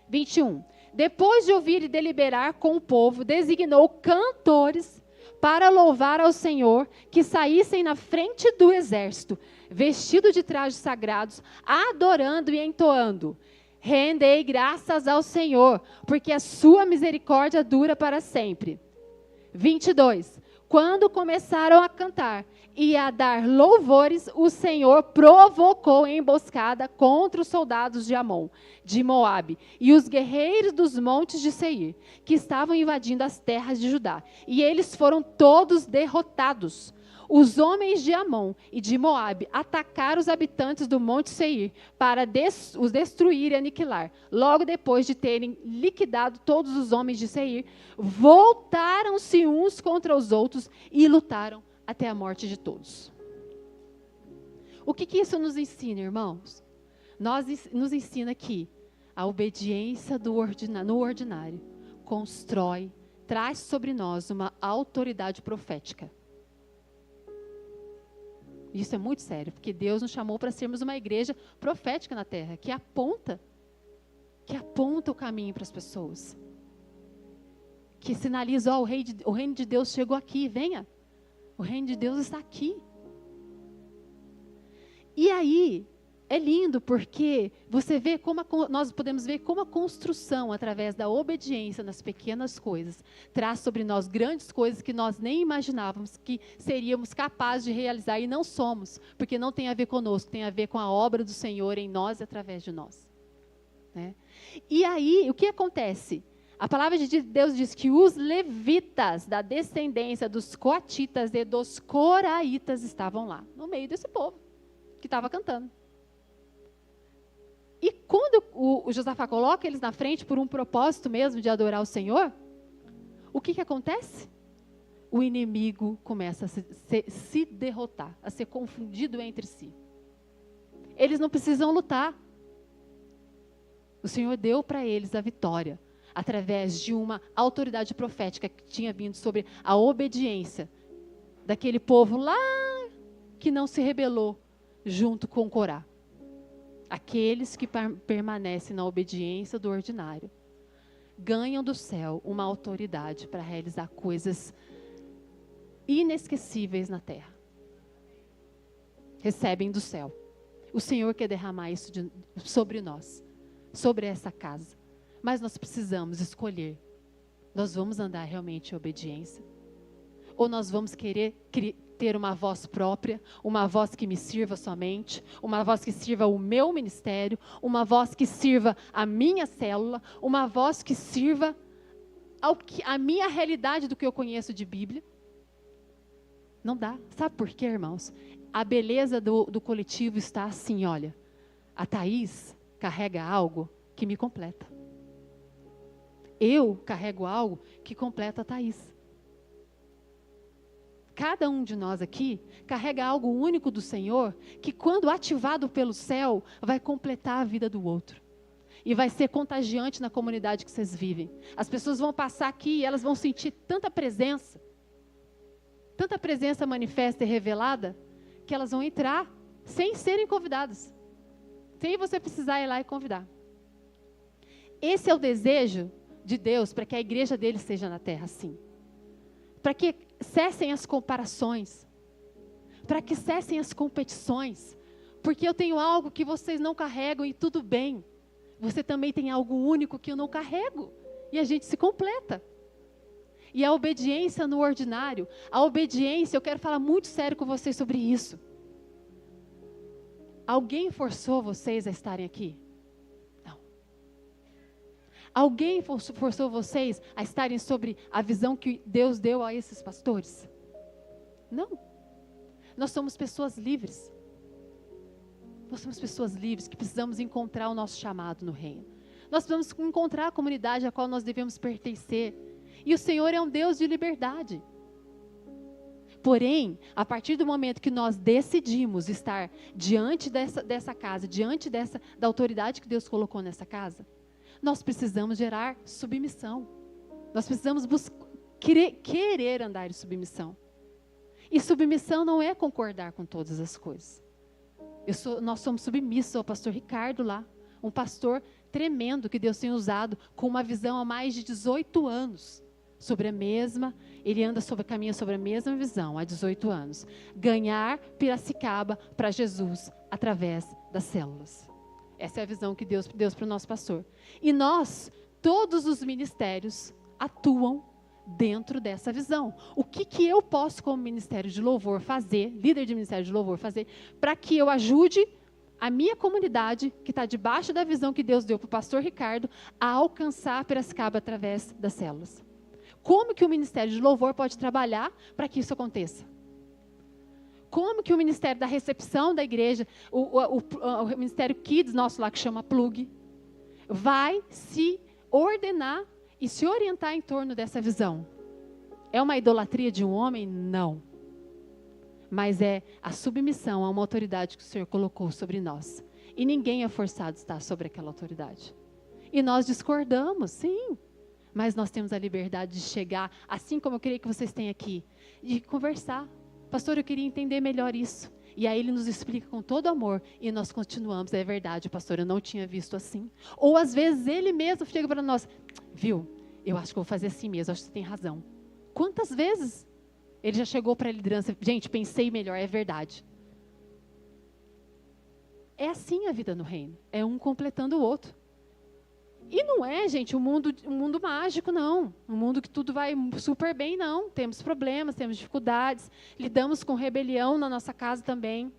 21. Depois de ouvir e deliberar com o povo, designou cantores para louvar ao Senhor, que saíssem na frente do exército, vestidos de trajes sagrados, adorando e entoando: rendei graças ao Senhor, porque a sua misericórdia dura para sempre. 22. Quando começaram a cantar e a dar louvores, o Senhor provocou emboscada contra os soldados de Amon, de Moabe, e os guerreiros dos montes de Seir, que estavam invadindo as terras de Judá. E eles foram todos derrotados. Os homens de Amon e de Moabe atacaram os habitantes do monte Seir para os destruir e aniquilar. Logo depois de terem liquidado todos os homens de Seir, voltaram-se uns contra os outros e lutaram até a morte de todos. O que isso nos ensina, irmãos? Nos ensina que a obediência no ordinário traz sobre nós uma autoridade profética. Isso é muito sério, porque Deus nos chamou para sermos uma igreja profética na terra, que aponta o caminho para as pessoas. Que sinaliza, o reino de Deus chegou aqui, venha. O reino de Deus está aqui. E aí, é lindo porque você vê nós podemos ver como a construção, através da obediência nas pequenas coisas, traz sobre nós grandes coisas que nós nem imaginávamos que seríamos capazes de realizar e não somos, porque não tem a ver conosco, tem a ver com a obra do Senhor em nós e através de nós. Né? E aí, o que acontece? A palavra de Deus diz que os levitas da descendência dos coatitas e dos coraitas estavam lá, no meio desse povo que estava cantando. E quando o Josafá coloca eles na frente por um propósito mesmo de adorar o Senhor, o que acontece? O inimigo começa a se derrotar, a ser confundido entre si. Eles não precisam lutar. O Senhor deu para eles a vitória, através de uma autoridade profética que tinha vindo sobre a obediência daquele povo lá que não se rebelou junto com Corá. Aqueles que permanecem na obediência do ordinário ganham do céu uma autoridade para realizar coisas inesquecíveis na terra. Recebem do céu. O Senhor quer derramar isso sobre nós, sobre essa casa. Mas nós precisamos escolher. Nós vamos andar realmente em obediência? Ou nós vamos querer ter uma voz própria, uma voz que me sirva somente, uma voz que sirva o meu ministério, uma voz que sirva a minha célula, uma voz que sirva a minha realidade do que eu conheço de Bíblia? Não dá. Sabe por quê, irmãos? A beleza do coletivo está assim, olha. A Thaís carrega algo que me completa. Eu carrego algo que completa a Thaís. Cada um de nós aqui carrega algo único do Senhor, que quando ativado pelo céu, vai completar a vida do outro. E vai ser contagiante na comunidade que vocês vivem. As pessoas vão passar aqui e elas vão sentir tanta presença manifesta e revelada, que elas vão entrar sem serem convidadas. Sem você precisar ir lá e convidar. Esse é o desejo de Deus para que a igreja dele seja na terra assim. Para que cessem as comparações, para que cessem as competições, porque eu tenho algo que vocês não carregam e tudo bem, você também tem algo único que eu não carrego, e a gente se completa. E a obediência no ordinário, a obediência, eu quero falar muito sério com vocês sobre isso. Alguém forçou vocês a estarem aqui? Não. Alguém forçou vocês a estarem sobre a visão que Deus deu a esses pastores? Não. Nós somos pessoas livres. Nós somos pessoas livres que precisamos encontrar o nosso chamado no reino. Nós precisamos encontrar a comunidade a qual nós devemos pertencer. E o Senhor é um Deus de liberdade. Porém, a partir do momento que nós decidimos estar diante dessa casa, diante da autoridade que Deus colocou nessa casa, nós precisamos gerar submissão. Nós precisamos querer andar em submissão. E submissão não é concordar com todas as coisas. Nós somos submissos ao pastor Ricardo lá, um pastor tremendo que Deus tem usado com uma visão há mais de 18 anos. Ele caminha sobre a mesma visão há 18 anos. Ganhar Piracicaba para Jesus através das células. Essa é a visão que Deus deu para o nosso pastor. E todos os ministérios atuam dentro dessa visão. O que eu posso, como ministério de louvor, fazer, líder de ministério de louvor, fazer, para que eu ajude a minha comunidade, que está debaixo da visão que Deus deu para o pastor Ricardo, a alcançar Piracicaba através das células? Como que o Ministério de Louvor pode trabalhar para que isso aconteça? Como que o Ministério da Recepção da igreja, o Ministério Kids nosso lá, que chama Plug, vai se ordenar e se orientar em torno dessa visão? É uma idolatria de um homem? Não. Mas é a submissão a uma autoridade que o Senhor colocou sobre nós. E ninguém é forçado a estar sobre aquela autoridade. E nós discordamos, sim. Mas nós temos a liberdade de chegar, assim como eu queria que vocês tenham aqui, de conversar. Pastor, eu queria entender melhor isso. E aí ele nos explica com todo amor, e nós continuamos, é verdade, pastor, eu não tinha visto assim. Ou às vezes ele mesmo chega para nós, viu, eu acho que eu vou fazer assim mesmo, acho que você tem razão. Quantas vezes ele já chegou para a liderança, gente, pensei melhor, é verdade. É assim a vida no reino, é um completando o outro. E não é, gente, um mundo mágico, não. Um mundo que tudo vai super bem, não. Temos problemas, temos dificuldades, lidamos com rebelião na nossa casa também.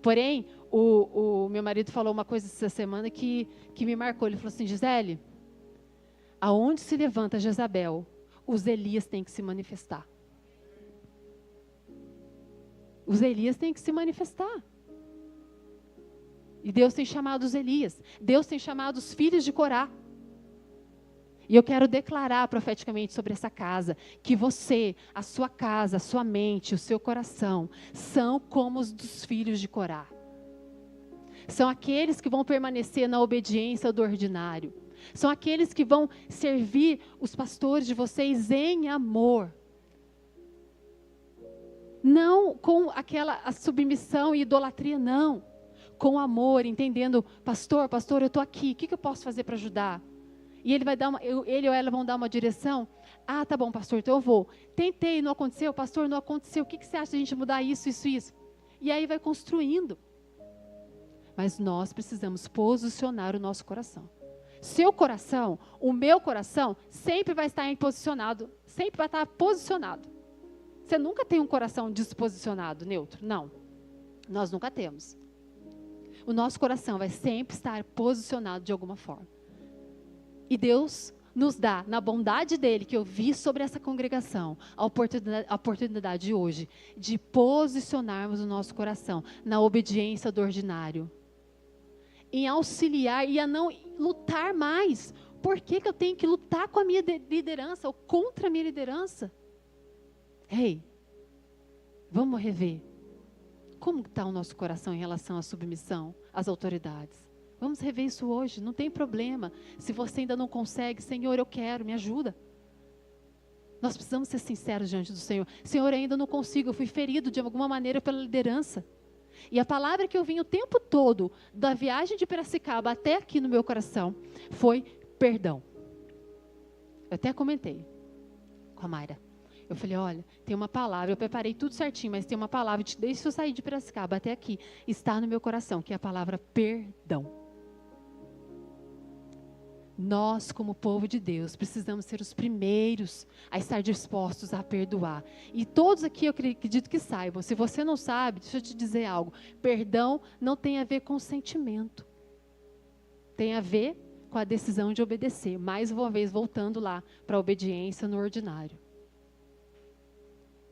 Porém, o meu marido falou uma coisa essa semana que me marcou. Ele falou assim, Gisele, aonde se levanta Jezabel, os Elias têm que se manifestar. Os Elias têm que se manifestar. E Deus tem chamado os Elias. Deus tem chamado os filhos de Corá. E eu quero declarar profeticamente sobre essa casa, que você, a sua casa, a sua mente, o seu coração, são como os dos filhos de Corá. São aqueles que vão permanecer na obediência do ordinário. São aqueles que vão servir os pastores de vocês em amor. Não com a submissão e idolatria, não. Com amor, entendendo, pastor, eu estou aqui, o que eu posso fazer para ajudar? E ele ou ela vão dar uma direção. Ah, tá bom, pastor, então eu vou. Tentei, não aconteceu, pastor, não aconteceu. O que você acha de a gente mudar isso? E aí vai construindo. Mas nós precisamos posicionar o nosso coração. Seu coração, o meu coração, sempre vai estar posicionado. Sempre vai estar posicionado. Você nunca tem um coração desposicionado, neutro. Não. Nós nunca temos. O nosso coração vai sempre estar posicionado de alguma forma. E Deus nos dá, na bondade dEle, que eu vi sobre essa congregação, a oportunidade de hoje, de posicionarmos o nosso coração na obediência do ordinário. Em auxiliar e a não lutar mais. Por que eu tenho que lutar com a minha liderança ou contra a minha liderança? Ei, vamos rever. Como está o nosso coração em relação à submissão às autoridades? Vamos rever isso hoje, não tem problema. Se você ainda não consegue, Senhor, eu quero, me ajuda. Nós precisamos ser sinceros diante do Senhor. Senhor, ainda não consigo, eu fui ferido de alguma maneira pela liderança. E a palavra que eu vim o tempo todo, da viagem de Piracicaba até aqui no meu coração, foi perdão. Eu até comentei com a Mayra. Eu falei, olha, tem uma palavra, eu preparei tudo certinho, mas tem uma palavra, desde que eu saí de Piracicaba até aqui, está no meu coração, que é a palavra perdão. Nós, como povo de Deus, precisamos ser os primeiros a estar dispostos a perdoar. E todos aqui, eu acredito que saibam. Se você não sabe, deixa eu te dizer algo. Perdão não tem a ver com sentimento. Tem a ver com a decisão de obedecer. Mais uma vez, voltando lá para a obediência no ordinário.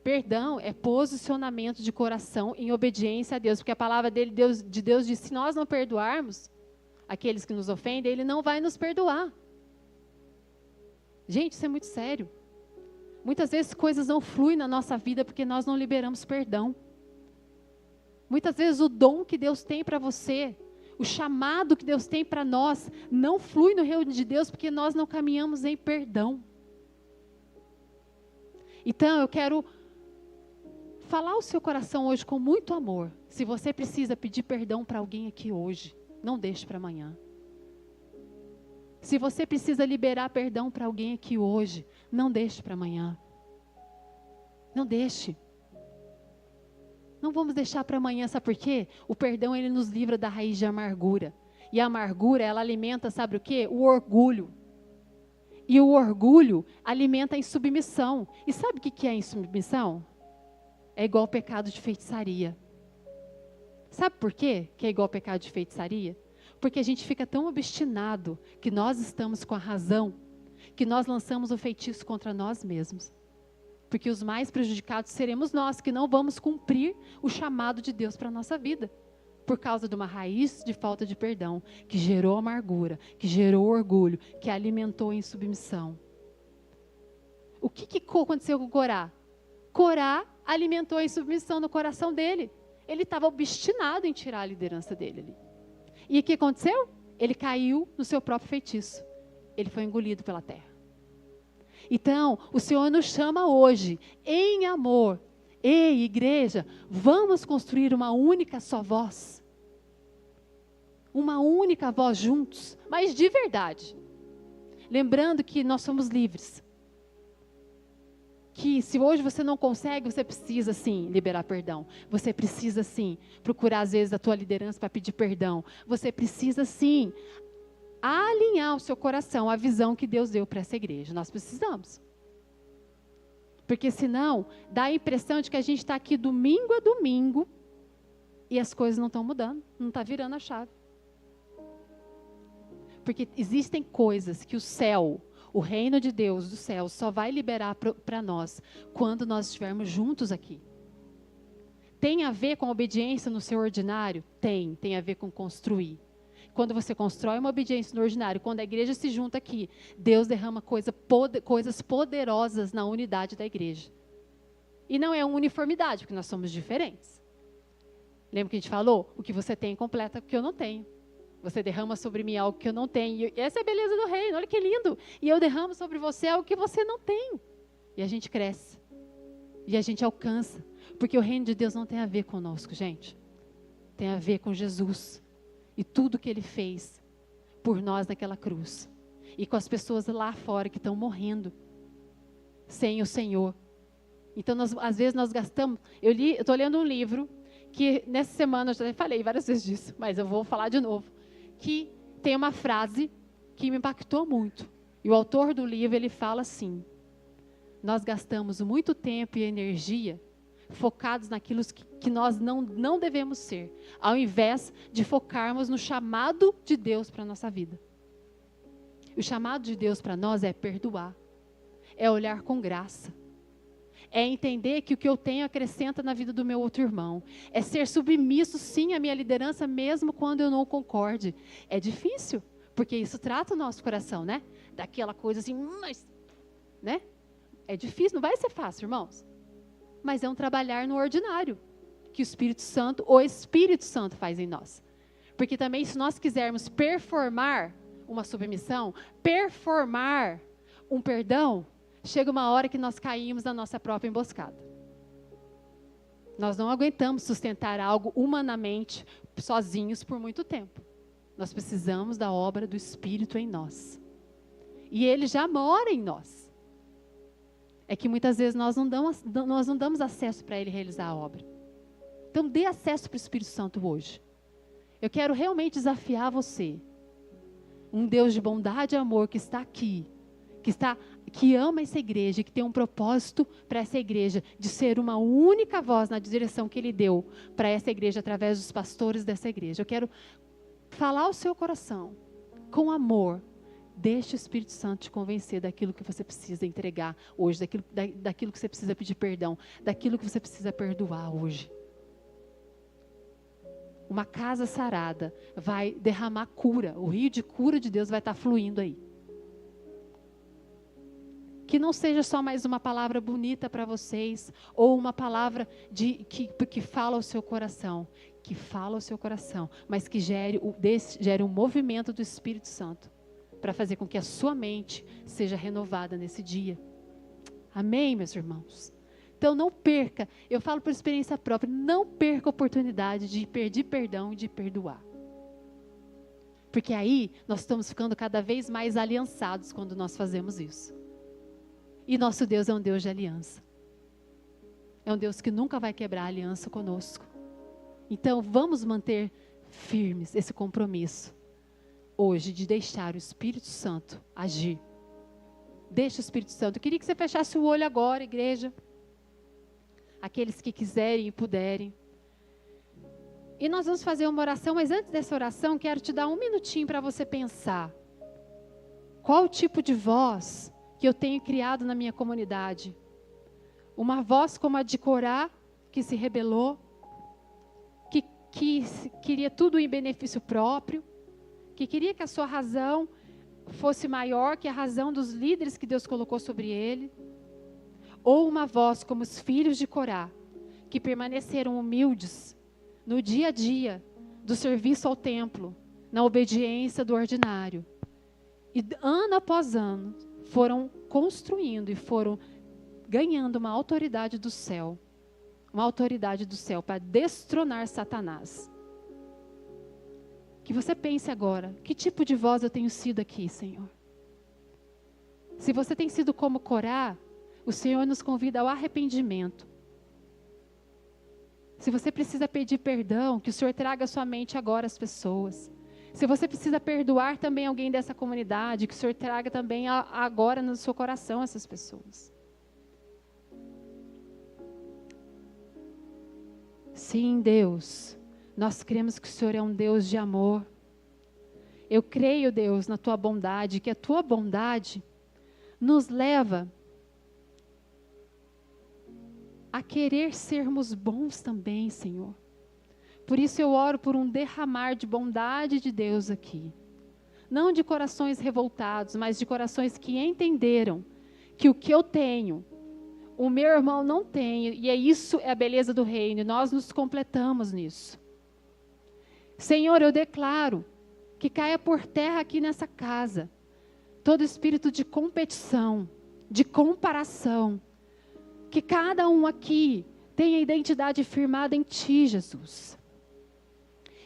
Perdão é posicionamento de coração em obediência a Deus. Porque a palavra de Deus diz, se nós não perdoarmos aqueles que nos ofendem, Ele não vai nos perdoar. Gente, isso é muito sério. Muitas vezes coisas não fluem na nossa vida porque nós não liberamos perdão. Muitas vezes o dom que Deus tem para você, o chamado que Deus tem para nós, não flui no reino de Deus porque nós não caminhamos em perdão. Então, eu quero falar o seu coração hoje com muito amor. Se você precisa pedir perdão para alguém aqui hoje, não deixe para amanhã. Se você precisa liberar perdão para alguém aqui hoje, não deixe para amanhã. Não deixe. Não vamos deixar para amanhã, sabe por quê? O perdão, ele nos livra da raiz de amargura. E a amargura, ela alimenta, sabe o quê? O orgulho. E o orgulho alimenta a insubmissão. E sabe o que é a insubmissão? É igual ao pecado de feitiçaria. Sabe por quê que é igual ao pecado de feitiçaria? Porque a gente fica tão obstinado que nós estamos com a razão, que nós lançamos o feitiço contra nós mesmos. Porque os mais prejudicados seremos nós, que não vamos cumprir o chamado de Deus para a nossa vida. Por causa de uma raiz de falta de perdão, que gerou amargura, que gerou orgulho, que alimentou a insubmissão. O que aconteceu com Corá? Corá alimentou a insubmissão no coração dele. Ele estava obstinado em tirar a liderança dele ali. E o que aconteceu? Ele caiu no seu próprio feitiço. Ele foi engolido pela terra. Então, o Senhor nos chama hoje, em amor, Ei, igreja, vamos construir uma única só voz. Uma única voz juntos, mas de verdade. Lembrando que nós somos livres. Que se hoje você não consegue, você precisa sim liberar perdão. Você precisa sim procurar às vezes a tua liderança para pedir perdão. Você precisa sim alinhar o seu coração à visão que Deus deu para essa igreja. Nós precisamos. Porque senão dá a impressão de que a gente está aqui domingo a domingo e as coisas não estão mudando, não está virando a chave. Porque existem coisas que o céu, o reino de Deus do céu, só vai liberar para nós quando nós estivermos juntos aqui. Tem a ver com a obediência no seu ordinário? Tem a ver com construir. Quando você constrói uma obediência no ordinário, quando a igreja se junta aqui, Deus derrama coisas poderosas na unidade da igreja. E não é uma uniformidade, porque nós somos diferentes. Lembra que a gente falou? O que você tem completa o que eu não tenho. Você derrama sobre mim algo que eu não tenho. E essa é a beleza do reino, olha que lindo. E eu derramo sobre você algo que você não tem. E a gente cresce. E a gente alcança. Porque o reino de Deus não tem a ver conosco, gente. Tem a ver com Jesus. E tudo que Ele fez por nós naquela cruz. E com as pessoas lá fora que estão morrendo sem o Senhor. Então, às vezes nós gastamos... Eu estou lendo um livro que nessa semana, eu já falei várias vezes disso, mas eu vou falar de novo. Que tem uma frase que me impactou muito. E o autor do livro, ele fala assim: nós gastamos muito tempo e energia focados naquilo que nós não devemos ser, ao invés de focarmos no chamado de Deus para a nossa vida. O chamado de Deus para nós é perdoar, é olhar com graça, é entender que o que eu tenho acrescenta na vida do meu outro irmão, é ser submisso sim à minha liderança, mesmo quando eu não concorde. É difícil, porque isso trata o nosso coração, né? Daquela coisa assim, mas, né? É difícil, não vai ser fácil, irmãos. Mas é um trabalhar no ordinário, que o Espírito Santo faz em nós. Porque também, se nós quisermos performar uma submissão, performar um perdão, chega uma hora que nós caímos na nossa própria emboscada. Nós não aguentamos sustentar algo humanamente, sozinhos por muito tempo. Nós precisamos da obra do Espírito em nós. E Ele já mora em nós. É que muitas vezes nós não damos acesso para Ele realizar a obra. Então dê acesso para o Espírito Santo hoje. Eu quero realmente desafiar você. Um Deus de bondade e amor que está aqui, que ama essa igreja, que tem um propósito para essa igreja, de ser uma única voz na direção que Ele deu para essa igreja, através dos pastores dessa igreja. Eu quero falar ao seu coração, com amor. Deixe o Espírito Santo te convencer daquilo que você precisa entregar hoje, daquilo que você precisa pedir perdão, daquilo que você precisa perdoar hoje. Uma casa sarada vai derramar cura, o rio de cura de Deus vai estar fluindo aí. Que não seja só mais uma palavra bonita para vocês, ou uma palavra que fala ao seu coração, mas que gere um movimento do Espírito Santo, para fazer com que a sua mente seja renovada nesse dia. Amém, meus irmãos? Então não perca, eu falo por experiência própria, não perca a oportunidade de pedir perdão e de perdoar. Porque aí nós estamos ficando cada vez mais aliançados quando nós fazemos isso. E nosso Deus é um Deus de aliança. É um Deus que nunca vai quebrar a aliança conosco. Então vamos manter firmes esse compromisso hoje de deixar o Espírito Santo agir. Deixa o Espírito Santo. Eu queria que você fechasse o olho agora, igreja. Aqueles que quiserem e puderem. E nós vamos fazer uma oração, mas antes dessa oração, quero te dar um minutinho para você pensar. Qual o tipo de voz que eu tenho criado na minha comunidade? Uma voz como a de Corá, que se rebelou, que queria tudo em benefício próprio, que queria que a sua razão fosse maior que a razão dos líderes que Deus colocou sobre ele. Ou uma voz como os filhos de Corá, que permaneceram humildes no dia a dia do serviço ao templo, na obediência do ordinário. E ano após ano foram construindo e foram ganhando uma autoridade do céu uma autoridade do céu para destronar Satanás. Que você pense agora, que tipo de voz eu tenho sido aqui, Senhor? Se você tem sido como Corá, o Senhor nos convida ao arrependimento. Se você precisa pedir perdão, que o Senhor traga à sua mente agora as pessoas. Se você precisa perdoar também alguém dessa comunidade, que o Senhor traga também agora no seu coração essas pessoas. Sim, Deus, nós cremos que o Senhor é um Deus de amor. Eu creio, Deus, na tua bondade, que a tua bondade nos leva a querer sermos bons também, Senhor. Por isso eu oro por um derramar de bondade de Deus aqui. Não de corações revoltados, mas de corações que entenderam que o que eu tenho, o meu irmão não tem, e isso é a beleza do reino, e nós nos completamos nisso. Senhor, eu declaro que caia por terra aqui nessa casa todo espírito de competição, de comparação, que cada um aqui tenha identidade firmada em Ti, Jesus,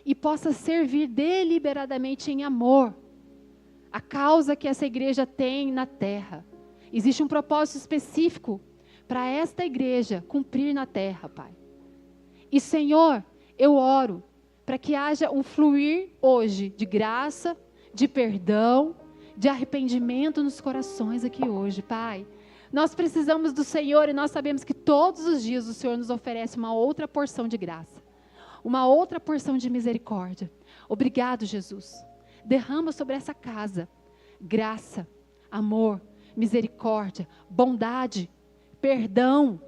e possa servir deliberadamente em amor a causa que essa igreja tem na terra. Existe um propósito específico para esta igreja cumprir na terra, Pai. E, Senhor, eu oro para que haja um fluir hoje de graça, de perdão, de arrependimento nos corações aqui hoje, Pai. Nós precisamos do Senhor e nós sabemos que todos os dias o Senhor nos oferece uma outra porção de graça, uma outra porção de misericórdia. Obrigado, Jesus. Derrama sobre essa casa graça, amor, misericórdia, bondade, perdão,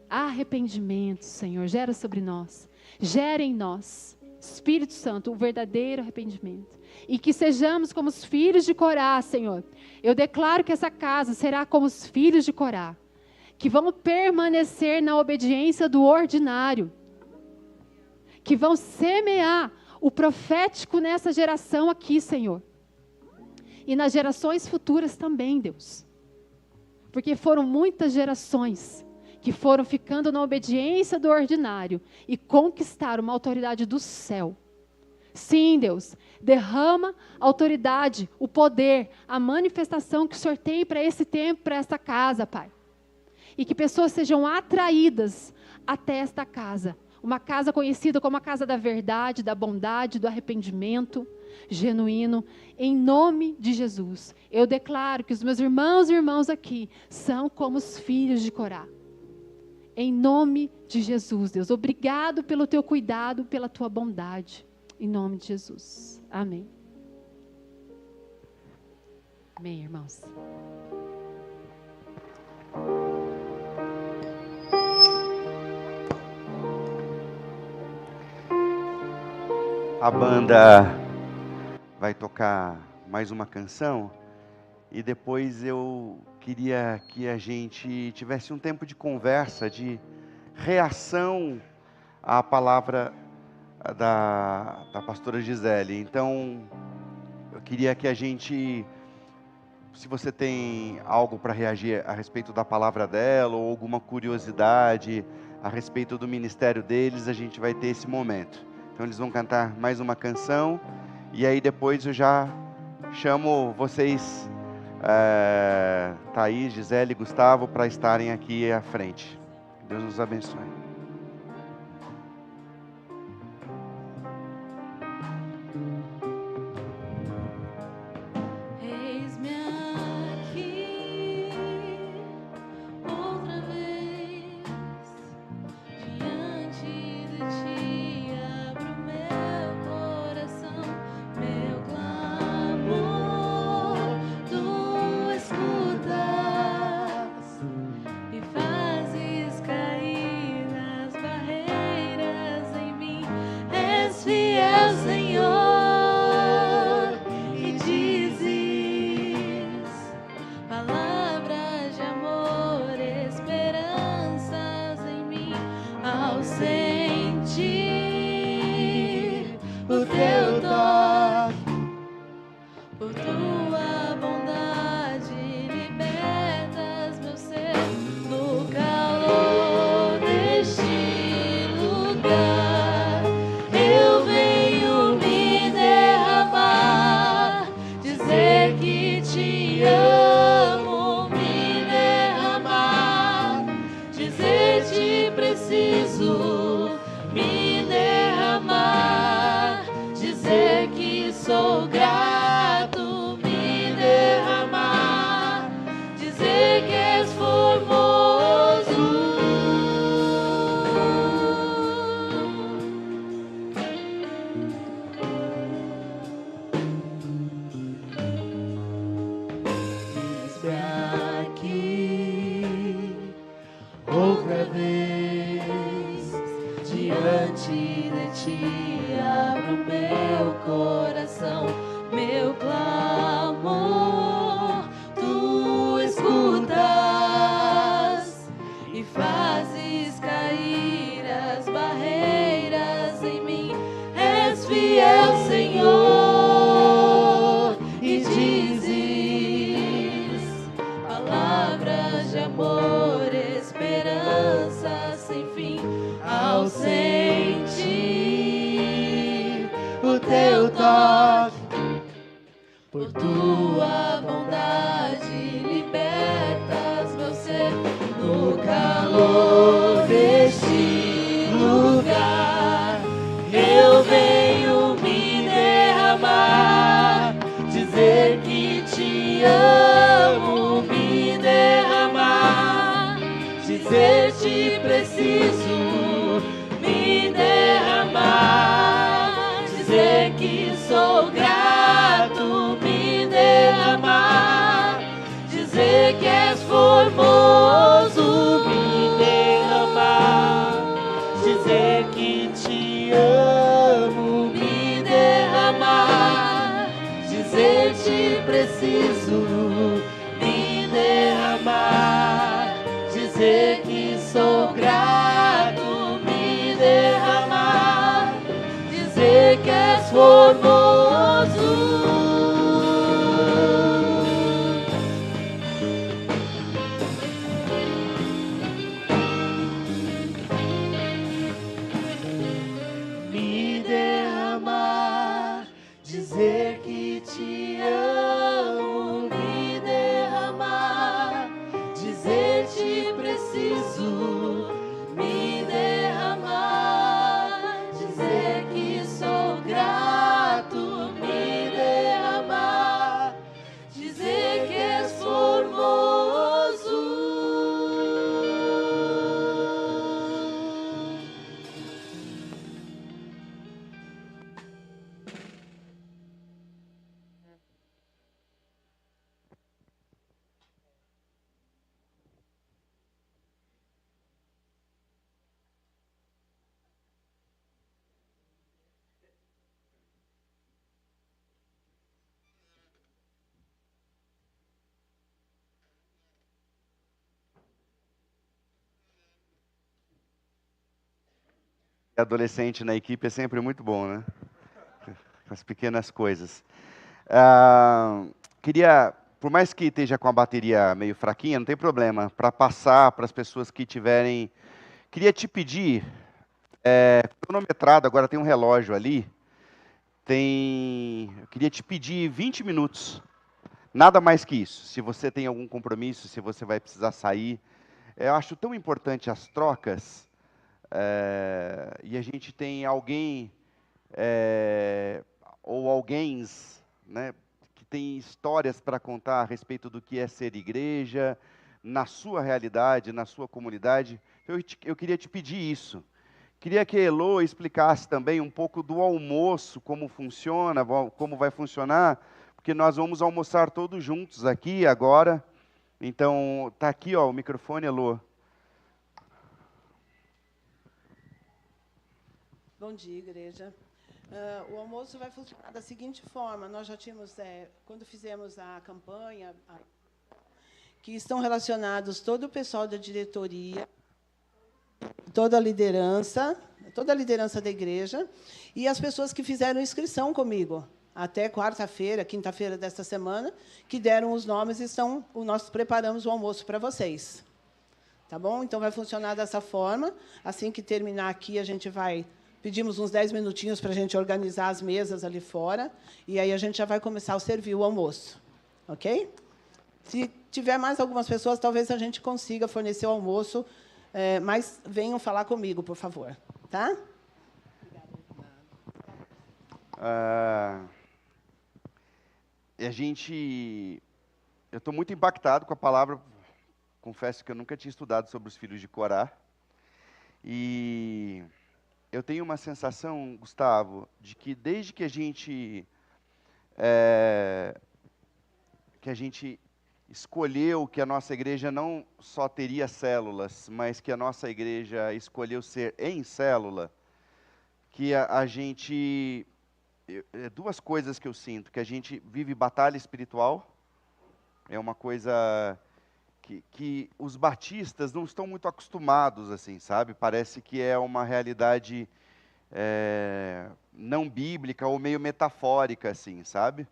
arrependimento, Senhor. Gera sobre nós, gera em nós, Espírito Santo, o verdadeiro arrependimento. E que sejamos como os filhos de Corá, Senhor. Eu declaro que essa casa será como os filhos de Corá, que vão permanecer na obediência do ordinário, que vão semear o profético nessa geração aqui, Senhor. E nas gerações futuras também, Deus. Porque foram muitas gerações que foram ficando na obediência do ordinário e conquistaram uma autoridade do céu. Sim, Deus, derrama a autoridade, o poder, a manifestação que o Senhor tem para esse tempo, para esta casa, Pai. E que pessoas sejam atraídas até esta casa. Uma casa conhecida como a casa da verdade, da bondade, do arrependimento genuíno. Em nome de Jesus, eu declaro que os meus irmãos e irmãs aqui são como os filhos de Corá. Em nome de Jesus, Deus. Obrigado pelo teu cuidado, pela tua bondade. Em nome de Jesus. Amém. Amém, irmãos. A banda vai tocar mais uma canção e depois eu queria que a gente tivesse um tempo de conversa, de reação à palavra da pastora Gisele. Então, eu queria que a gente, se você tem algo para reagir a respeito da palavra dela ou alguma curiosidade a respeito do ministério deles, a gente vai ter esse momento. Então eles vão cantar mais uma canção e aí depois eu já chamo vocês, Thaís, Gisele e Gustavo, para estarem aqui à frente. Deus nos abençoe. E fazes cair meu clamor tu escutas e fazes cair as barreiras em mim. És fiel, Senhor, e dizes palavras de amor, esperança sem fim ao sentir o teu toque. Por tua bondade libertas meu ser no calor deste lugar. Eu venho me derramar, dizer que te amo, me derramar, dizer te preciso, me derramar, dizer que sou grato, me derramar, dizer que és formoso, me derramar, dizer que te amo, me derramar, dizer te preciso, me derramar, dizer que sou grato, me derramar, dizer que és formoso. Me derramar, dizer que te amo, me derramar, dizer te preciso, me derramar, dizer que sou grato, me derramar, dizer que és formoso. Adolescente na equipe é sempre muito bom, né? As pequenas coisas. Queria, por mais que esteja com a bateria meio fraquinha, não tem problema, para passar para as pessoas que tiverem... Queria te pedir, cronometrado, agora tem um relógio ali, eu queria te pedir 20 minutos, nada mais que isso. Se você tem algum compromisso, se você vai precisar sair, eu acho tão importante as trocas, e a gente tem alguém, ou alguéms, né, que tem histórias para contar a respeito do que é ser igreja, na sua realidade, na sua comunidade. Eu queria te pedir isso. Queria que a Elo explicasse também um pouco do almoço, como funciona, como vai funcionar, porque nós vamos almoçar todos juntos aqui agora. Então, está aqui ó, o microfone, Elo. Bom dia, igreja. O almoço vai funcionar da seguinte forma. Nós já tínhamos, quando fizemos a campanha, que estão relacionados todo o pessoal da diretoria, toda a liderança da igreja, e as pessoas que fizeram inscrição comigo, até quarta-feira, quinta-feira desta semana, que deram os nomes e nós preparamos o almoço para vocês. Tá bom? Então, vai funcionar dessa forma. Assim que terminar aqui, a gente vai... Pedimos uns 10 minutinhos para a gente organizar as mesas ali fora, e aí a gente já vai começar a servir o almoço. Ok? Se tiver mais algumas pessoas, talvez a gente consiga fornecer o almoço, mas venham falar comigo, por favor. Tá? Eu estou muito impactado com a palavra, confesso que eu nunca tinha estudado sobre os filhos de Corá, e eu tenho uma sensação, Gustavo, de que desde que a gente escolheu que a nossa igreja não só teria células, mas que a nossa igreja escolheu ser em célula, que a gente duas coisas que eu sinto, que a gente vive batalha espiritual, é uma coisa que os batistas não estão muito acostumados, assim, sabe? Parece que é uma realidade não bíblica ou meio metafórica, assim, sabe?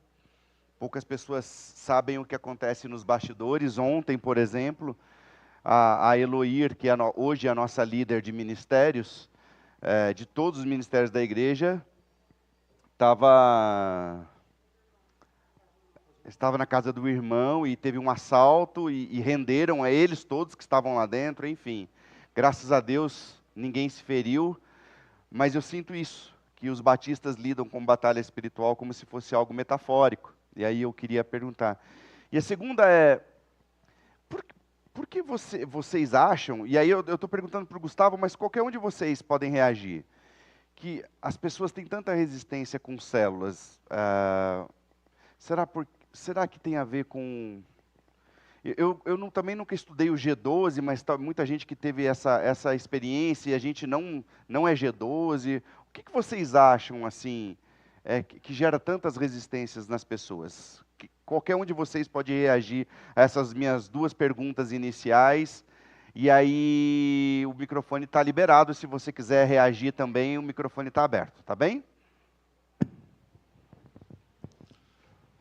Poucas pessoas sabem o que acontece nos bastidores. Ontem, por exemplo, a Eloir, que hoje é a nossa líder de ministérios, de todos os ministérios da igreja, estava na casa do irmão e teve um assalto e renderam a eles todos que estavam lá dentro, enfim. Graças a Deus, ninguém se feriu, mas eu sinto isso, que os batistas lidam com batalha espiritual como se fosse algo metafórico. E aí eu queria perguntar. E a segunda é, por que vocês acham, e aí eu estou perguntando para o Gustavo, mas qualquer um de vocês podem reagir, que as pessoas têm tanta resistência com células? Será que tem a ver com... Eu também nunca estudei o G12, mas muita gente que teve essa experiência e a gente não é G12. O que vocês acham, assim, que gera tantas resistências nas pessoas? Qualquer um de vocês pode reagir a essas minhas duas perguntas iniciais. E aí o microfone está liberado. Se você quiser reagir também, o microfone está aberto. Tá bem?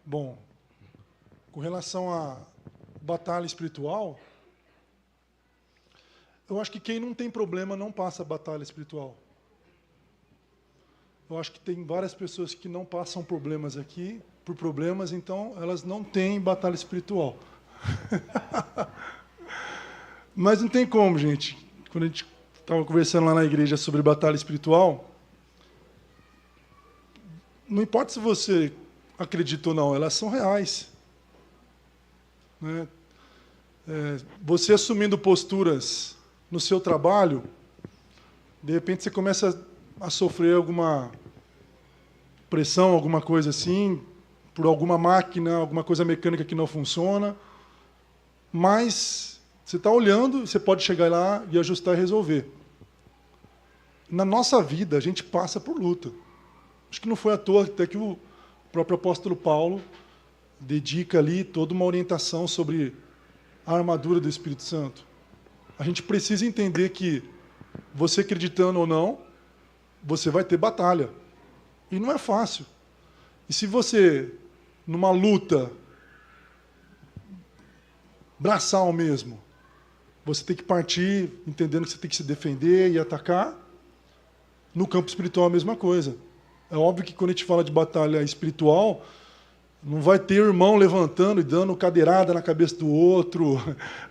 Bom, com relação à batalha espiritual, eu acho que quem não tem problema não passa batalha espiritual. Eu acho que tem várias pessoas que não passam problemas aqui, por problemas, então elas não têm batalha espiritual. Mas não tem como, gente. Quando a gente estava conversando lá na igreja sobre batalha espiritual, não importa se você acredita ou não, elas são reais. Né? Você assumindo posturas no seu trabalho, de repente você começa a sofrer alguma pressão, alguma coisa assim, por alguma máquina, alguma coisa mecânica que não funciona, mas você está olhando, você pode chegar lá e ajustar e resolver. Na nossa vida, a gente passa por luta. Acho que não foi à toa até que o próprio apóstolo Paulo dedica ali toda uma orientação sobre a armadura do Espírito Santo. A gente precisa entender que, você acreditando ou não, você vai ter batalha. E não é fácil. E se você, numa luta braçal mesmo, você tem que partir entendendo que você tem que se defender e atacar, no campo espiritual é a mesma coisa. É óbvio que quando a gente fala de batalha espiritual, não vai ter irmão levantando e dando cadeirada na cabeça do outro,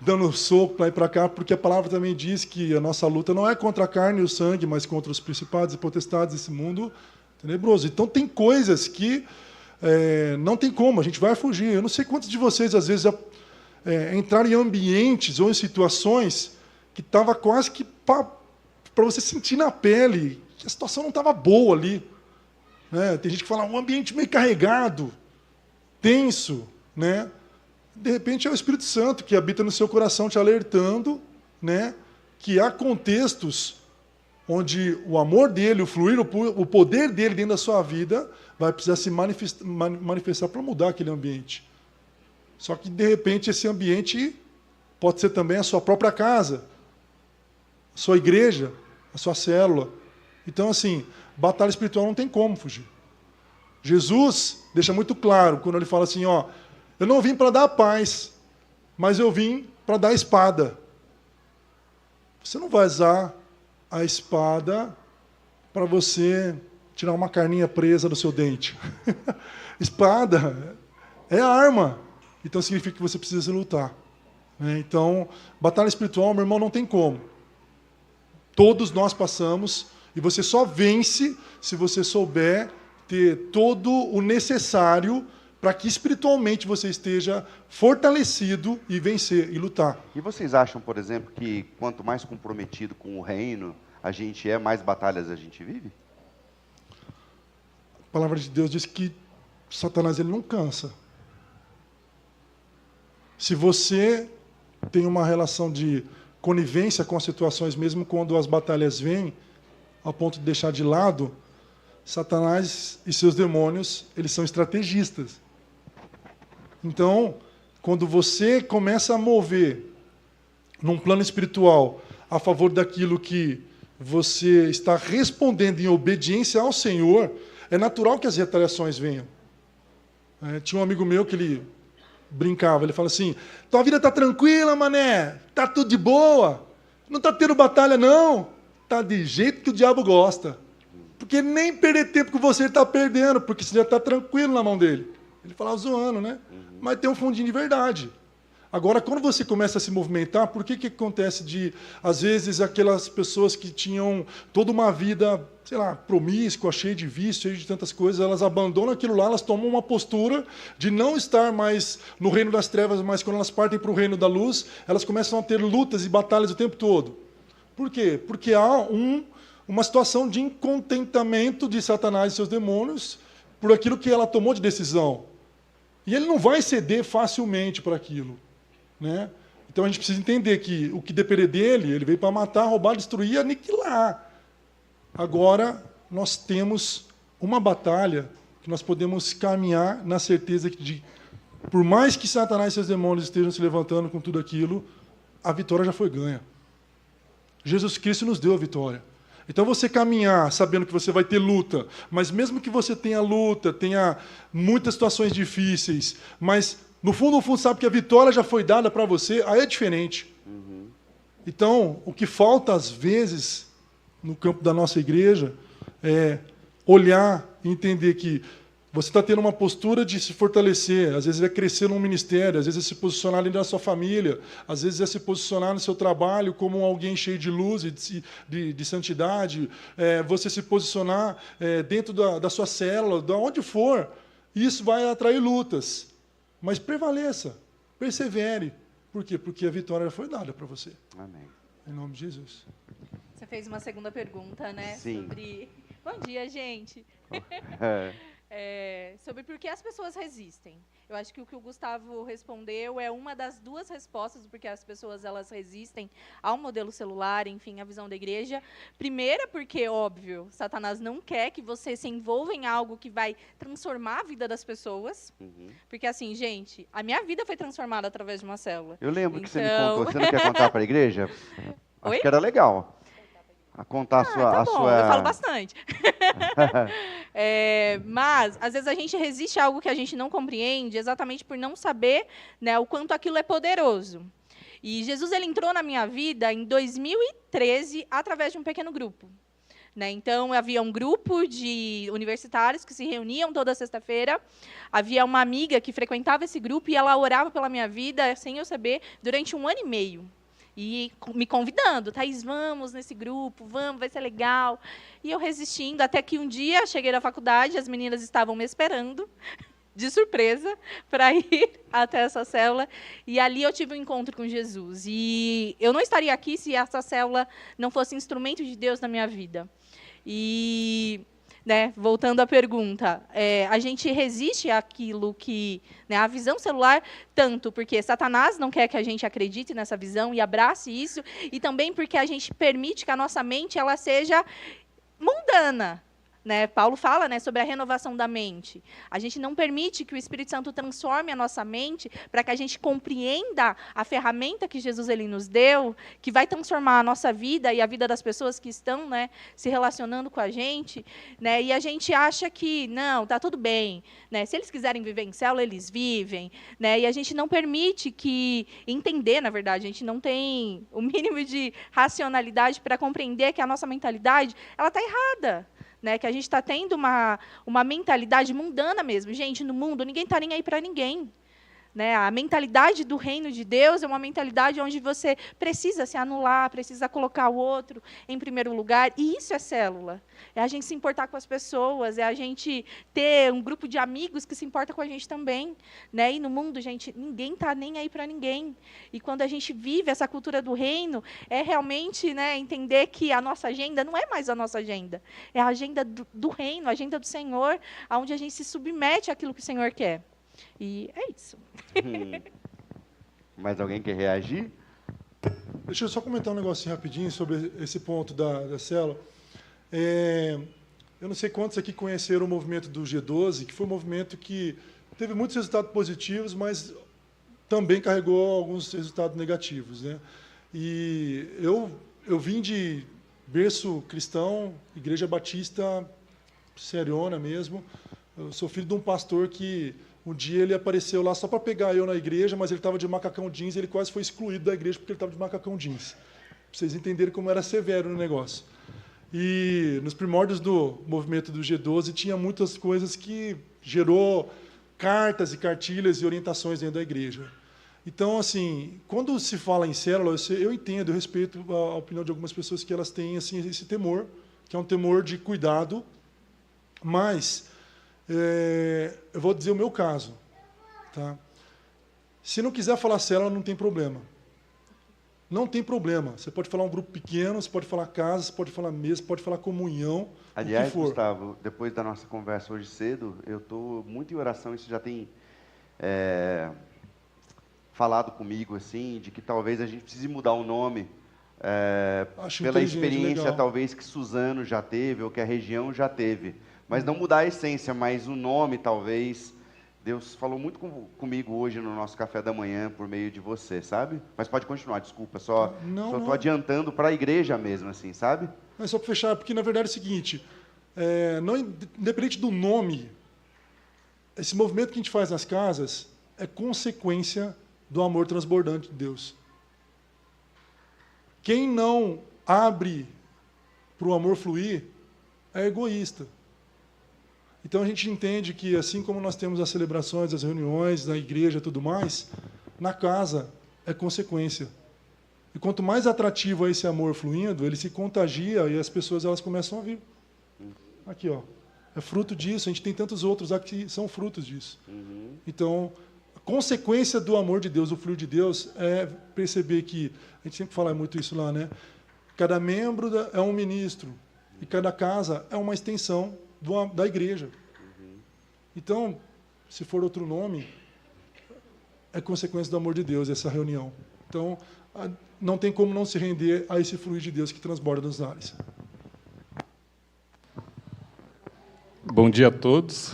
dando soco para ir para cá, porque a palavra também diz que a nossa luta não é contra a carne e o sangue, mas contra os principados e potestades desse mundo tenebroso. Então tem coisas que não tem como, a gente vai fugir. Eu não sei quantos de vocês, às vezes, já entraram em ambientes ou em situações que estava quase que para você sentir na pele que a situação não estava boa ali. Né? Tem gente que fala, um ambiente meio carregado, tenso, né? De repente é o Espírito Santo que habita no seu coração te alertando, né? Que há contextos onde o amor dele, o fluir, o poder dele dentro da sua vida vai precisar se manifestar para mudar aquele ambiente. Só que, de repente, esse ambiente pode ser também a sua própria casa, a sua igreja, a sua célula. Então, assim, batalha espiritual não tem como fugir. Jesus deixa muito claro quando ele fala assim, ó, eu não vim para dar paz, mas eu vim para dar espada. Você não vai usar a espada para você tirar uma carninha presa do seu dente. Espada é arma, então significa que você precisa lutar. Então, batalha espiritual, meu irmão, não tem como. Todos nós passamos, e você só vence se você souber ter todo o necessário para que espiritualmente você esteja fortalecido e vencer e lutar. E vocês acham, por exemplo, que quanto mais comprometido com o reino a gente é, mais batalhas a gente vive? A palavra de Deus diz que Satanás ele não cansa. Se você tem uma relação de conivência com as situações, mesmo quando as batalhas vêm, ao ponto de deixar de lado, Satanás e seus demônios, eles são estrategistas. Então, quando você começa a mover num plano espiritual a favor daquilo que você está respondendo em obediência ao Senhor, é natural que as retaliações venham. Tinha um amigo meu que ele brincava, ele fala assim, tua vida está tranquila, mané, está tudo de boa, não está tendo batalha não, está de jeito que o diabo gosta. Porque nem perder tempo com você ele está perdendo, porque você já está tranquilo na mão dele. Ele falava zoando, né? Mas tem um fundinho de verdade. Agora, quando você começa a se movimentar, por que acontece de, às vezes, aquelas pessoas que tinham toda uma vida, sei lá, promíscua, cheia de vício, cheia de tantas coisas, elas abandonam aquilo lá, elas tomam uma postura de não estar mais no reino das trevas, mas quando elas partem para o reino da luz, elas começam a ter lutas e batalhas o tempo todo. Por quê? Porque há uma situação de incontentamento de Satanás e seus demônios por aquilo que ela tomou de decisão. E ele não vai ceder facilmente para aquilo. Né? Então a gente precisa entender que o que depender dele, ele veio para matar, roubar, destruir e aniquilar. Agora, nós temos uma batalha que nós podemos caminhar na certeza de, por mais que Satanás e seus demônios estejam se levantando com tudo aquilo, a vitória já foi ganha. Jesus Cristo nos deu a vitória. Então, você caminhar sabendo que você vai ter luta, mas mesmo que você tenha luta, tenha muitas situações difíceis, mas, no fundo, sabe que a vitória já foi dada para você, aí é diferente. Então, o que falta, às vezes, no campo da nossa igreja, é olhar e entender que você está tendo uma postura de se fortalecer, às vezes é crescer num ministério, às vezes é se posicionar dentro da sua família, às vezes é se posicionar no seu trabalho como alguém cheio de luz e de santidade, você se posicionar dentro da sua célula, de onde for, isso vai atrair lutas. Mas prevaleça, persevere. Por quê? Porque a vitória foi dada para você. Amém. Em nome de Jesus. Você fez uma segunda pergunta, né? Sim. Sobre... Bom dia, gente. Sobre por que as pessoas resistem. Eu acho que o Gustavo respondeu é uma das duas respostas porque as pessoas elas resistem ao modelo celular, enfim, à visão da igreja. Primeira, porque, óbvio, Satanás não quer que você se envolva em algo que vai transformar a vida das pessoas. Porque, assim, gente, a minha vida foi transformada através de uma célula. Eu lembro que você me contou. Você não quer contar para a igreja? Oi? Acho que era legal. A contar a sua... Tá bom, eu falo bastante. Mas, às vezes, a gente resiste a algo que a gente não compreende exatamente por não saber, né, o quanto aquilo é poderoso. E Jesus ele entrou na minha vida em 2013 através de um pequeno grupo. Né? Então, havia um grupo de universitários que se reuniam toda sexta-feira. Havia uma amiga que frequentava esse grupo e ela orava pela minha vida, sem eu saber, durante 1 ano e meio. E me convidando, Thaís, vamos nesse grupo, vamos, vai ser legal. E eu resistindo, até que um dia cheguei na faculdade, as meninas estavam me esperando, de surpresa, para ir até essa célula. E ali eu tive um encontro com Jesus. E eu não estaria aqui se essa célula não fosse instrumento de Deus na minha vida. E... Né, voltando à pergunta, a gente resiste àquilo que... Né, a visão celular, tanto porque Satanás não quer que a gente acredite nessa visão e abrace isso, e também porque a gente permite que a nossa mente ela seja mundana. Né? Paulo fala, né, sobre a renovação da mente. A gente não permite que o Espírito Santo transforme a nossa mente para que a gente compreenda a ferramenta que Jesus ele nos deu, que vai transformar a nossa vida e a vida das pessoas que estão, né, se relacionando com a gente. Né? E a gente acha que, não, está tudo bem. Né? Se eles quiserem viver em célula, eles vivem. Né? E a gente não permite que entender, na verdade, a gente não tem o mínimo de racionalidade para compreender que a nossa mentalidade ela está errada. Né, que a gente está tendo uma mentalidade mundana mesmo. Gente, no mundo, ninguém está nem aí para ninguém. Né? A mentalidade do reino de Deus é uma mentalidade onde você precisa se anular, precisa colocar o outro em primeiro lugar. E isso é célula. É a gente se importar com as pessoas, é a gente ter um grupo de amigos que se importa com a gente também. Né? E no mundo, gente, ninguém está nem aí para ninguém. E quando a gente vive essa cultura do reino, é realmente, né, entender que a nossa agenda não é mais a nossa agenda. É a agenda do reino, a agenda do Senhor, onde a gente se submete àquilo que o Senhor quer. E é isso. Mais alguém quer reagir? Deixa eu só comentar um negocinho rapidinho sobre esse ponto da célula. Eu não sei quantos aqui conheceram o movimento do G12, que foi um movimento que teve muitos resultados positivos, mas também carregou alguns resultados negativos, né? E eu vim de berço cristão, Igreja Batista, seriona mesmo. Eu sou filho de um pastor que um dia ele apareceu lá só para pegar eu na igreja, mas ele estava de macacão jeans e ele quase foi excluído da igreja porque ele estava de macacão jeans. Para vocês entenderem como era severo o negócio. E nos primórdios do movimento do G12 tinha muitas coisas que gerou cartas e cartilhas e orientações dentro da igreja. Então, assim, quando se fala em célula, eu entendo, eu respeito a opinião de algumas pessoas que elas têm assim, esse temor, que é um temor de cuidado, mas eu vou dizer o meu caso. Tá? Se não quiser falar célula, não tem problema. Não tem problema. Você pode falar um grupo pequeno, você pode falar casa, você pode falar mesa, você pode falar comunhão, Aliás, o que for. Gustavo, depois da nossa conversa hoje cedo, eu estou muito em oração, isso já tem falado comigo, assim, de que talvez a gente precise mudar o nome pela experiência, legal. talvez, que Suzano já teve, ou que a região já teve. Mas não mudar a essência, mas o nome, talvez. Deus falou muito comigo hoje no nosso café da manhã, por meio de você, sabe? Mas pode continuar, desculpa, só estou adiantando para a igreja mesmo, assim, sabe? Mas só para fechar, porque, na verdade, é o seguinte, não, independente do nome, esse movimento que a gente faz nas casas é consequência do amor transbordante de Deus. Quem não abre para o amor fluir é egoísta. Então, a gente entende que, assim como nós temos as celebrações, as reuniões, na igreja e tudo mais, na casa é consequência. E quanto mais atrativo é esse amor fluindo, ele se contagia e as pessoas elas começam a vir. Aqui, ó, é fruto disso. A gente tem tantos outros aqui que são frutos disso. Então, a consequência do amor de Deus, do fluir de Deus, é perceber que, a gente sempre fala muito isso lá, né? Cada membro é um ministro e cada casa é uma extensão da igreja. Então, se for outro nome, é consequência do amor de Deus, essa reunião. Então, não tem como não se render a esse fluir de Deus que transborda nos lares. Bom dia a todos.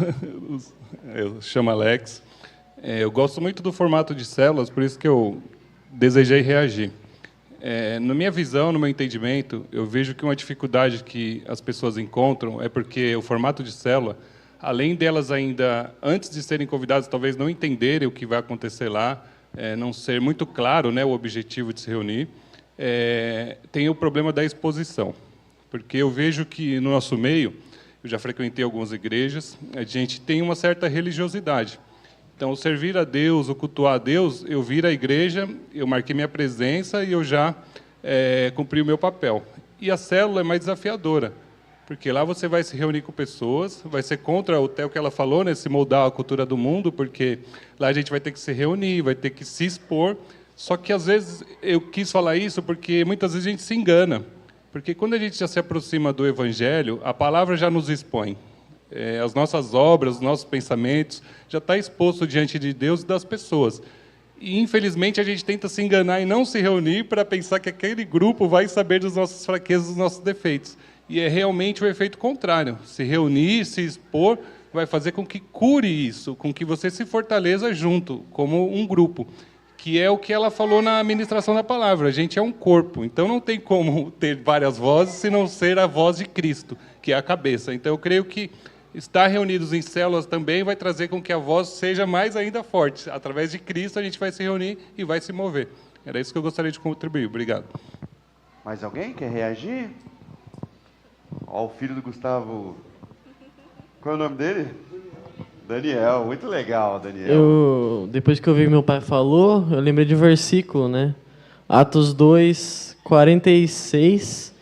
Eu chamo Alex. Eu gosto muito do formato de células, por isso que eu desejei reagir. Na minha visão, no meu entendimento, eu vejo que uma dificuldade que as pessoas encontram é porque o formato de célula, além delas ainda, antes de serem convidadas, talvez não entenderem o que vai acontecer lá, não ser muito claro, né, o objetivo de se reunir, tem o problema da exposição. Porque eu vejo que, no nosso meio, eu já frequentei algumas igrejas, a gente tem uma certa religiosidade. Então, o servir a Deus, o cultuar a Deus, eu vir à igreja, eu marquei minha presença e eu já cumpri o meu papel. E a célula é mais desafiadora, porque lá você vai se reunir com pessoas, vai ser contra até o que ela falou, né, se moldar a cultura do mundo, porque lá a gente vai ter que se reunir, vai ter que se expor. Só que, às vezes, eu quis falar isso porque muitas vezes a gente se engana. Porque quando a gente já se aproxima do Evangelho, a palavra já nos expõe. As nossas obras, os nossos pensamentos, já está exposto diante de Deus e das pessoas. E, infelizmente, a gente tenta se enganar e não se reunir para pensar que aquele grupo vai saber das nossas fraquezas, dos nossos defeitos. E é realmente o efeito contrário. Se reunir, se expor, vai fazer com que cure isso, com que você se fortaleça junto, como um grupo. Que é o que ela falou na ministração da palavra. A gente é um corpo, então não tem como ter várias vozes se não ser a voz de Cristo, que é a cabeça. Então, eu creio que estar reunidos em células também vai trazer com que a voz seja mais ainda forte. Através de Cristo, a gente vai se reunir e vai se mover. Era isso que eu gostaria de contribuir. Obrigado. Mais alguém quer reagir? Ó, o filho do Gustavo. Qual é o nome dele? Daniel. Muito legal, Daniel. Depois que eu vi que meu pai falou, eu lembrei de um versículo, né? Atos 2, 46,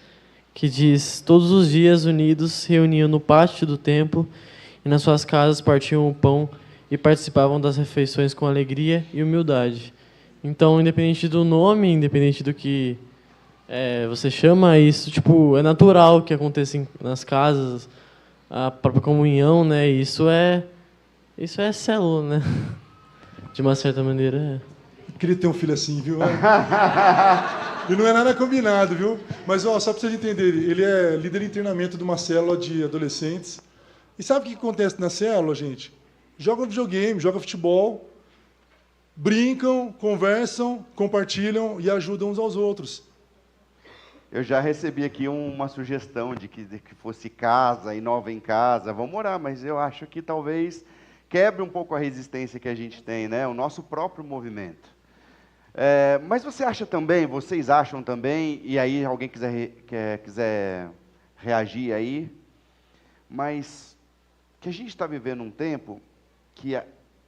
que diz: todos os dias unidos se reuniam no pátio do templo e nas suas casas partiam o pão e participavam das refeições com alegria e humildade. Então, independente do nome, independente do que você chama, isso é natural que aconteça nas casas, a própria comunhão, né? Isso é célula, né? De uma certa maneira. Eu queria ter um filho assim, viu? E não é nada combinado, viu? Mas, ó, só para vocês entenderem, ele é líder em treinamento de uma célula de adolescentes. E sabe o que acontece na célula, gente? Jogam videogame, jogam futebol, brincam, conversam, compartilham e ajudam uns aos outros. Eu já recebi aqui uma sugestão de que fosse casa, Inova em Casa. Vamos orar, mas eu acho que talvez quebre um pouco a resistência que a gente tem, né? O nosso próprio movimento. Mas vocês acham também, e aí alguém quiser reagir aí, mas que a gente está vivendo um tempo que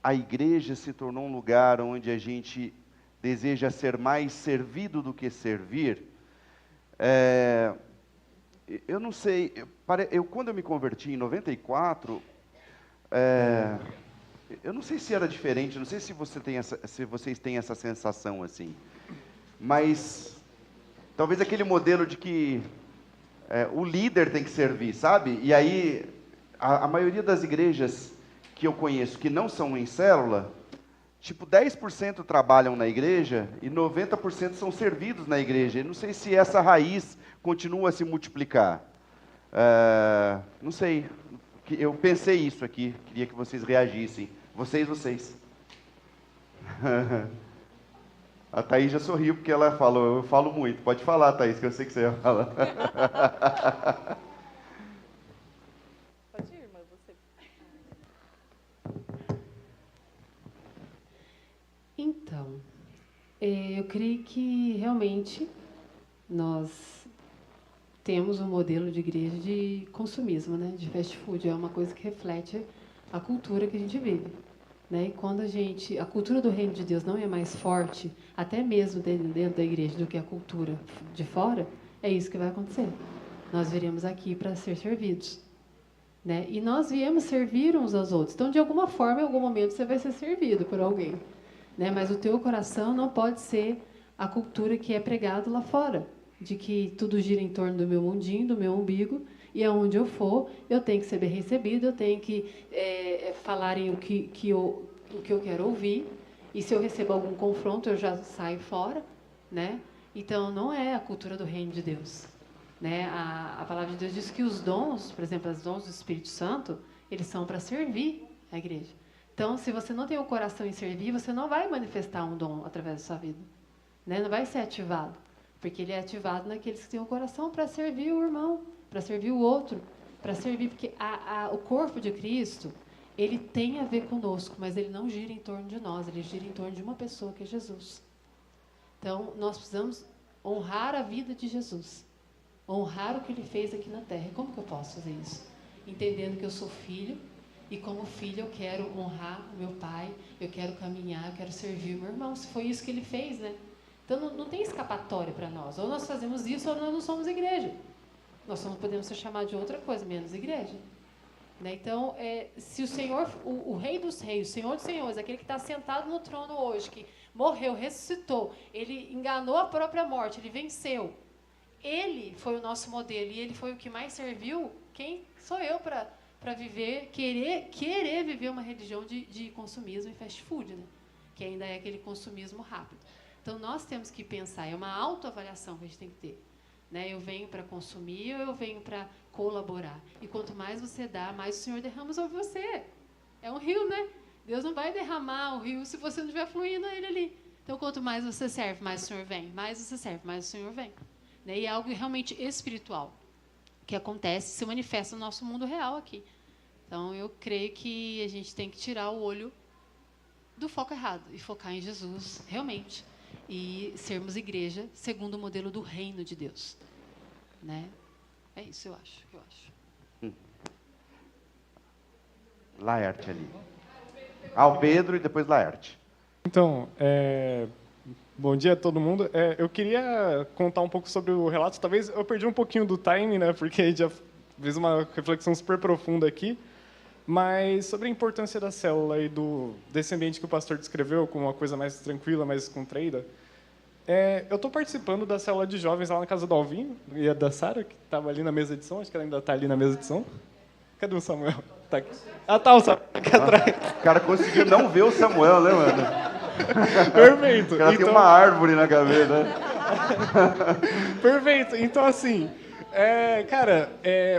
a igreja se tornou um lugar onde a gente deseja ser mais servido do que servir. Eu não sei, quando eu me converti em 94, eu não sei se era diferente, não sei se vocês têm essa sensação assim, mas talvez aquele modelo de que o líder tem que servir, sabe? E aí, a maioria das igrejas que eu conheço que não são em célula, tipo 10% trabalham na igreja e 90% são servidos na igreja. Eu não sei se essa raiz continua a se multiplicar. Não sei. Eu pensei isso aqui, queria que vocês reagissem. Vocês. A Thaís já sorriu porque ela falou, eu falo muito. Pode falar, Thaís, que eu sei que você ia falar. Pode ir, irmã, você. Então, eu creio que realmente nós temos um modelo de igreja de consumismo, né? De fast food. É uma coisa que reflete a cultura que a gente vive. Né? E quando a cultura do reino de Deus não é mais forte, até mesmo dentro da igreja, do que a cultura de fora, é isso que vai acontecer. Nós viremos aqui para ser servidos. Né? E nós viemos servir uns aos outros. Então, de alguma forma, em algum momento, você vai ser servido por alguém. Né? Mas o teu coração não pode ser a cultura que é pregado lá fora, de que tudo gira em torno do meu mundinho, do meu umbigo, e aonde eu for, eu tenho que ser bem recebido, eu tenho que falarem o que eu quero ouvir, e se eu recebo algum confronto, eu já saio fora, né? Então, não é a cultura do reino de Deus. Né? A palavra de Deus diz que os dons, por exemplo, os dons do Espírito Santo, eles são para servir a igreja. Então, se você não tem o coração em servir, você não vai manifestar um dom através da sua vida. Né? Não vai ser ativado, porque ele é ativado naqueles que têm o coração para servir o irmão, para servir o outro, para servir, porque o corpo de Cristo, ele tem a ver conosco, mas ele não gira em torno de nós, ele gira em torno de uma pessoa, que é Jesus. Então, nós precisamos honrar a vida de Jesus, honrar o que ele fez aqui na terra. E como que eu posso fazer isso? Entendendo que eu sou filho, e como filho eu quero honrar o meu pai, eu quero caminhar, eu quero servir o meu irmão, se foi isso que ele fez, né? Então, não tem escapatória para nós. Ou nós fazemos isso, ou nós não somos igreja. Nós não podemos ser chamados de outra coisa, menos igreja. Né? Então, se o Senhor, o Rei dos Reis, o Senhor dos Senhores, aquele que está sentado no trono hoje, que morreu, ressuscitou, ele enganou a própria morte, ele venceu. Ele foi o nosso modelo e ele foi o que mais serviu. Quem sou eu para viver, querer viver uma religião de consumismo e fast food, né? Que ainda é aquele consumismo rápido. Então, nós temos que pensar, é uma autoavaliação que a gente tem que ter. Né? Eu venho para consumir ou eu venho para colaborar? E quanto mais você dá, mais o Senhor derrama sobre você. É um rio, né? Deus não vai derramar o rio se você não estiver fluindo ele ali. Então, quanto mais você serve, mais o Senhor vem. Mais você serve, mais o Senhor vem. Né? E é algo realmente espiritual que acontece, se manifesta no nosso mundo real aqui. Então, eu creio que a gente tem que tirar o olho do foco errado e focar em Jesus, realmente. E sermos igreja segundo o modelo do reino de Deus. Né? É isso, eu acho. Laerte ali. O Pedro e depois Laerte. Então, bom dia a todo mundo. Eu queria contar um pouco sobre o relato. Talvez eu perdi um pouquinho do time, né? Porque a gente já fez uma reflexão super profunda aqui. Mas sobre a importância da célula e desse ambiente que o pastor descreveu como uma coisa mais tranquila, mais descontraída, eu estou participando da célula de jovens lá na casa do Alvinho e a da Sara, que estava ali na mesa de som. Acho que ela ainda está ali na mesa de som. Cadê o Samuel? Tá aqui. Tá o Samuel aqui atrás. O cara conseguiu não ver o Samuel, né, mano? Perfeito. O cara tem uma árvore na cabeça, né? Perfeito. Então, assim, cara,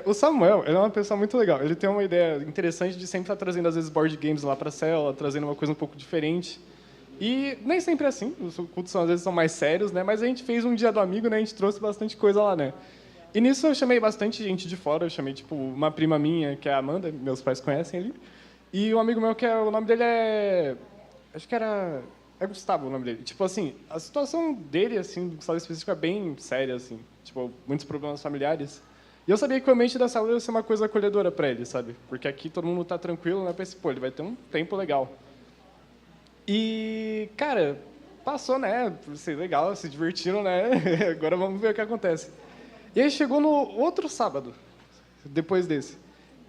o Samuel, ele é uma pessoa muito legal. Ele tem uma ideia interessante de sempre estar trazendo, às vezes, board games lá para a célula, trazendo uma coisa um pouco diferente. E nem sempre é assim. Os cultos, às vezes, são mais sérios, né? Mas a gente fez um dia do amigo, né? A gente trouxe bastante coisa lá, né? E nisso eu chamei bastante gente de fora. Eu chamei, tipo, uma prima minha, que é a Amanda, meus pais conhecem ali. E um amigo meu, o nome dele é... Acho que era... É Gustavo o nome dele. Tipo assim, a situação dele, assim, do Gustavo específico, é bem séria, assim. Tipo, muitos problemas familiares. E eu sabia que o ambiente da sala ia ser uma coisa acolhedora para ele, sabe? Porque aqui todo mundo tá tranquilo, né? Pensei, pô, ele vai ter um tempo legal. E, cara, passou, né? Legal, se divertiram, né? Agora vamos ver o que acontece. E aí chegou no outro sábado, depois desse.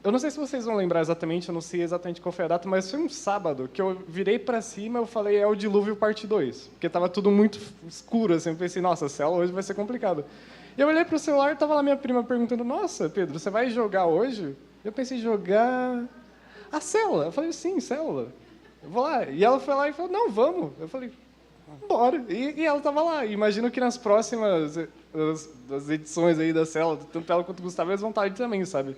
Eu não sei se vocês vão lembrar exatamente, eu não sei exatamente qual foi a data, mas foi um sábado que eu virei para cima e eu falei, é o Dilúvio parte 2. Porque estava tudo muito escuro, assim. Eu pensei, nossa, a célula hoje vai ser complicado. E eu olhei para o celular e estava lá minha prima perguntando, nossa, Pedro, você vai jogar hoje? Eu pensei, jogar a célula. Eu falei, sim, célula. Eu vou lá. E ela foi lá e falou, não, vamos. Eu falei, bora. E ela estava lá. E imagino que nas próximas das edições aí da célula, tanto ela quanto o Gustavo, eles vão estar aí também, sabe?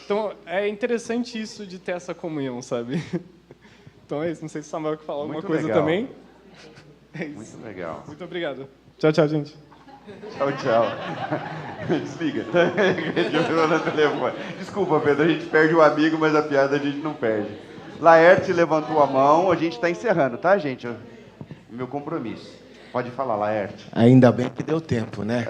Então, é interessante isso de ter essa comunhão, sabe? Então é isso. Não sei se o Samuel quer falar alguma coisa também. É isso. Muito legal. Muito obrigado. Tchau, tchau, gente. Tchau, tchau. Desliga. Desculpa, Pedro, a gente perde o amigo, mas a piada a gente não perde. Laerte levantou a mão, a gente está encerrando, tá, gente? Meu compromisso. Pode falar, Laerte. Ainda bem que deu tempo, né?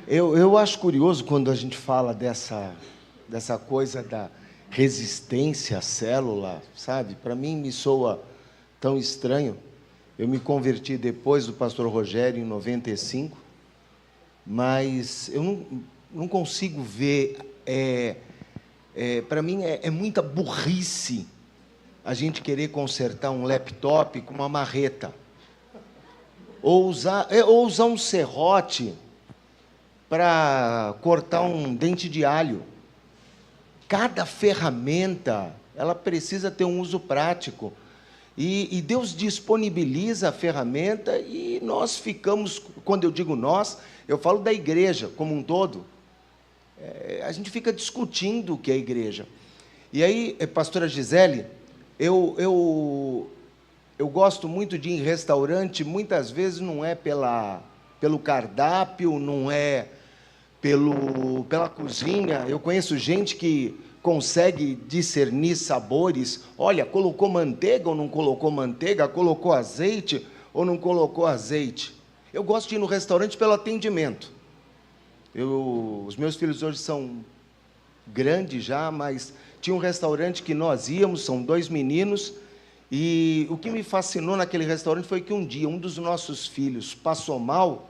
Eu acho curioso quando a gente fala dessa coisa da resistência à célula, sabe? Para mim me soa tão estranho. Eu me converti depois do pastor Rogério, em 95, mas eu não consigo ver... para mim é muita burrice a gente querer consertar um laptop com uma marreta. Ou usar um serrote para cortar um dente de alho. Cada ferramenta, ela precisa ter um uso prático. E Deus disponibiliza a ferramenta e nós ficamos, quando eu digo nós, eu falo da igreja como um todo. A gente fica discutindo o que é a igreja. E aí, pastora Gisele, eu gosto muito de ir em restaurante, muitas vezes não é pelo cardápio, não é pela cozinha. Eu conheço gente que consegue discernir sabores. Olha, colocou manteiga ou não colocou manteiga, colocou azeite ou não colocou azeite. Eu gosto de ir no restaurante pelo atendimento. Os meus filhos hoje são grandes já, mas tinha um restaurante que nós íamos, são 2 meninos, e o que me fascinou naquele restaurante foi que um dia um dos nossos filhos passou mal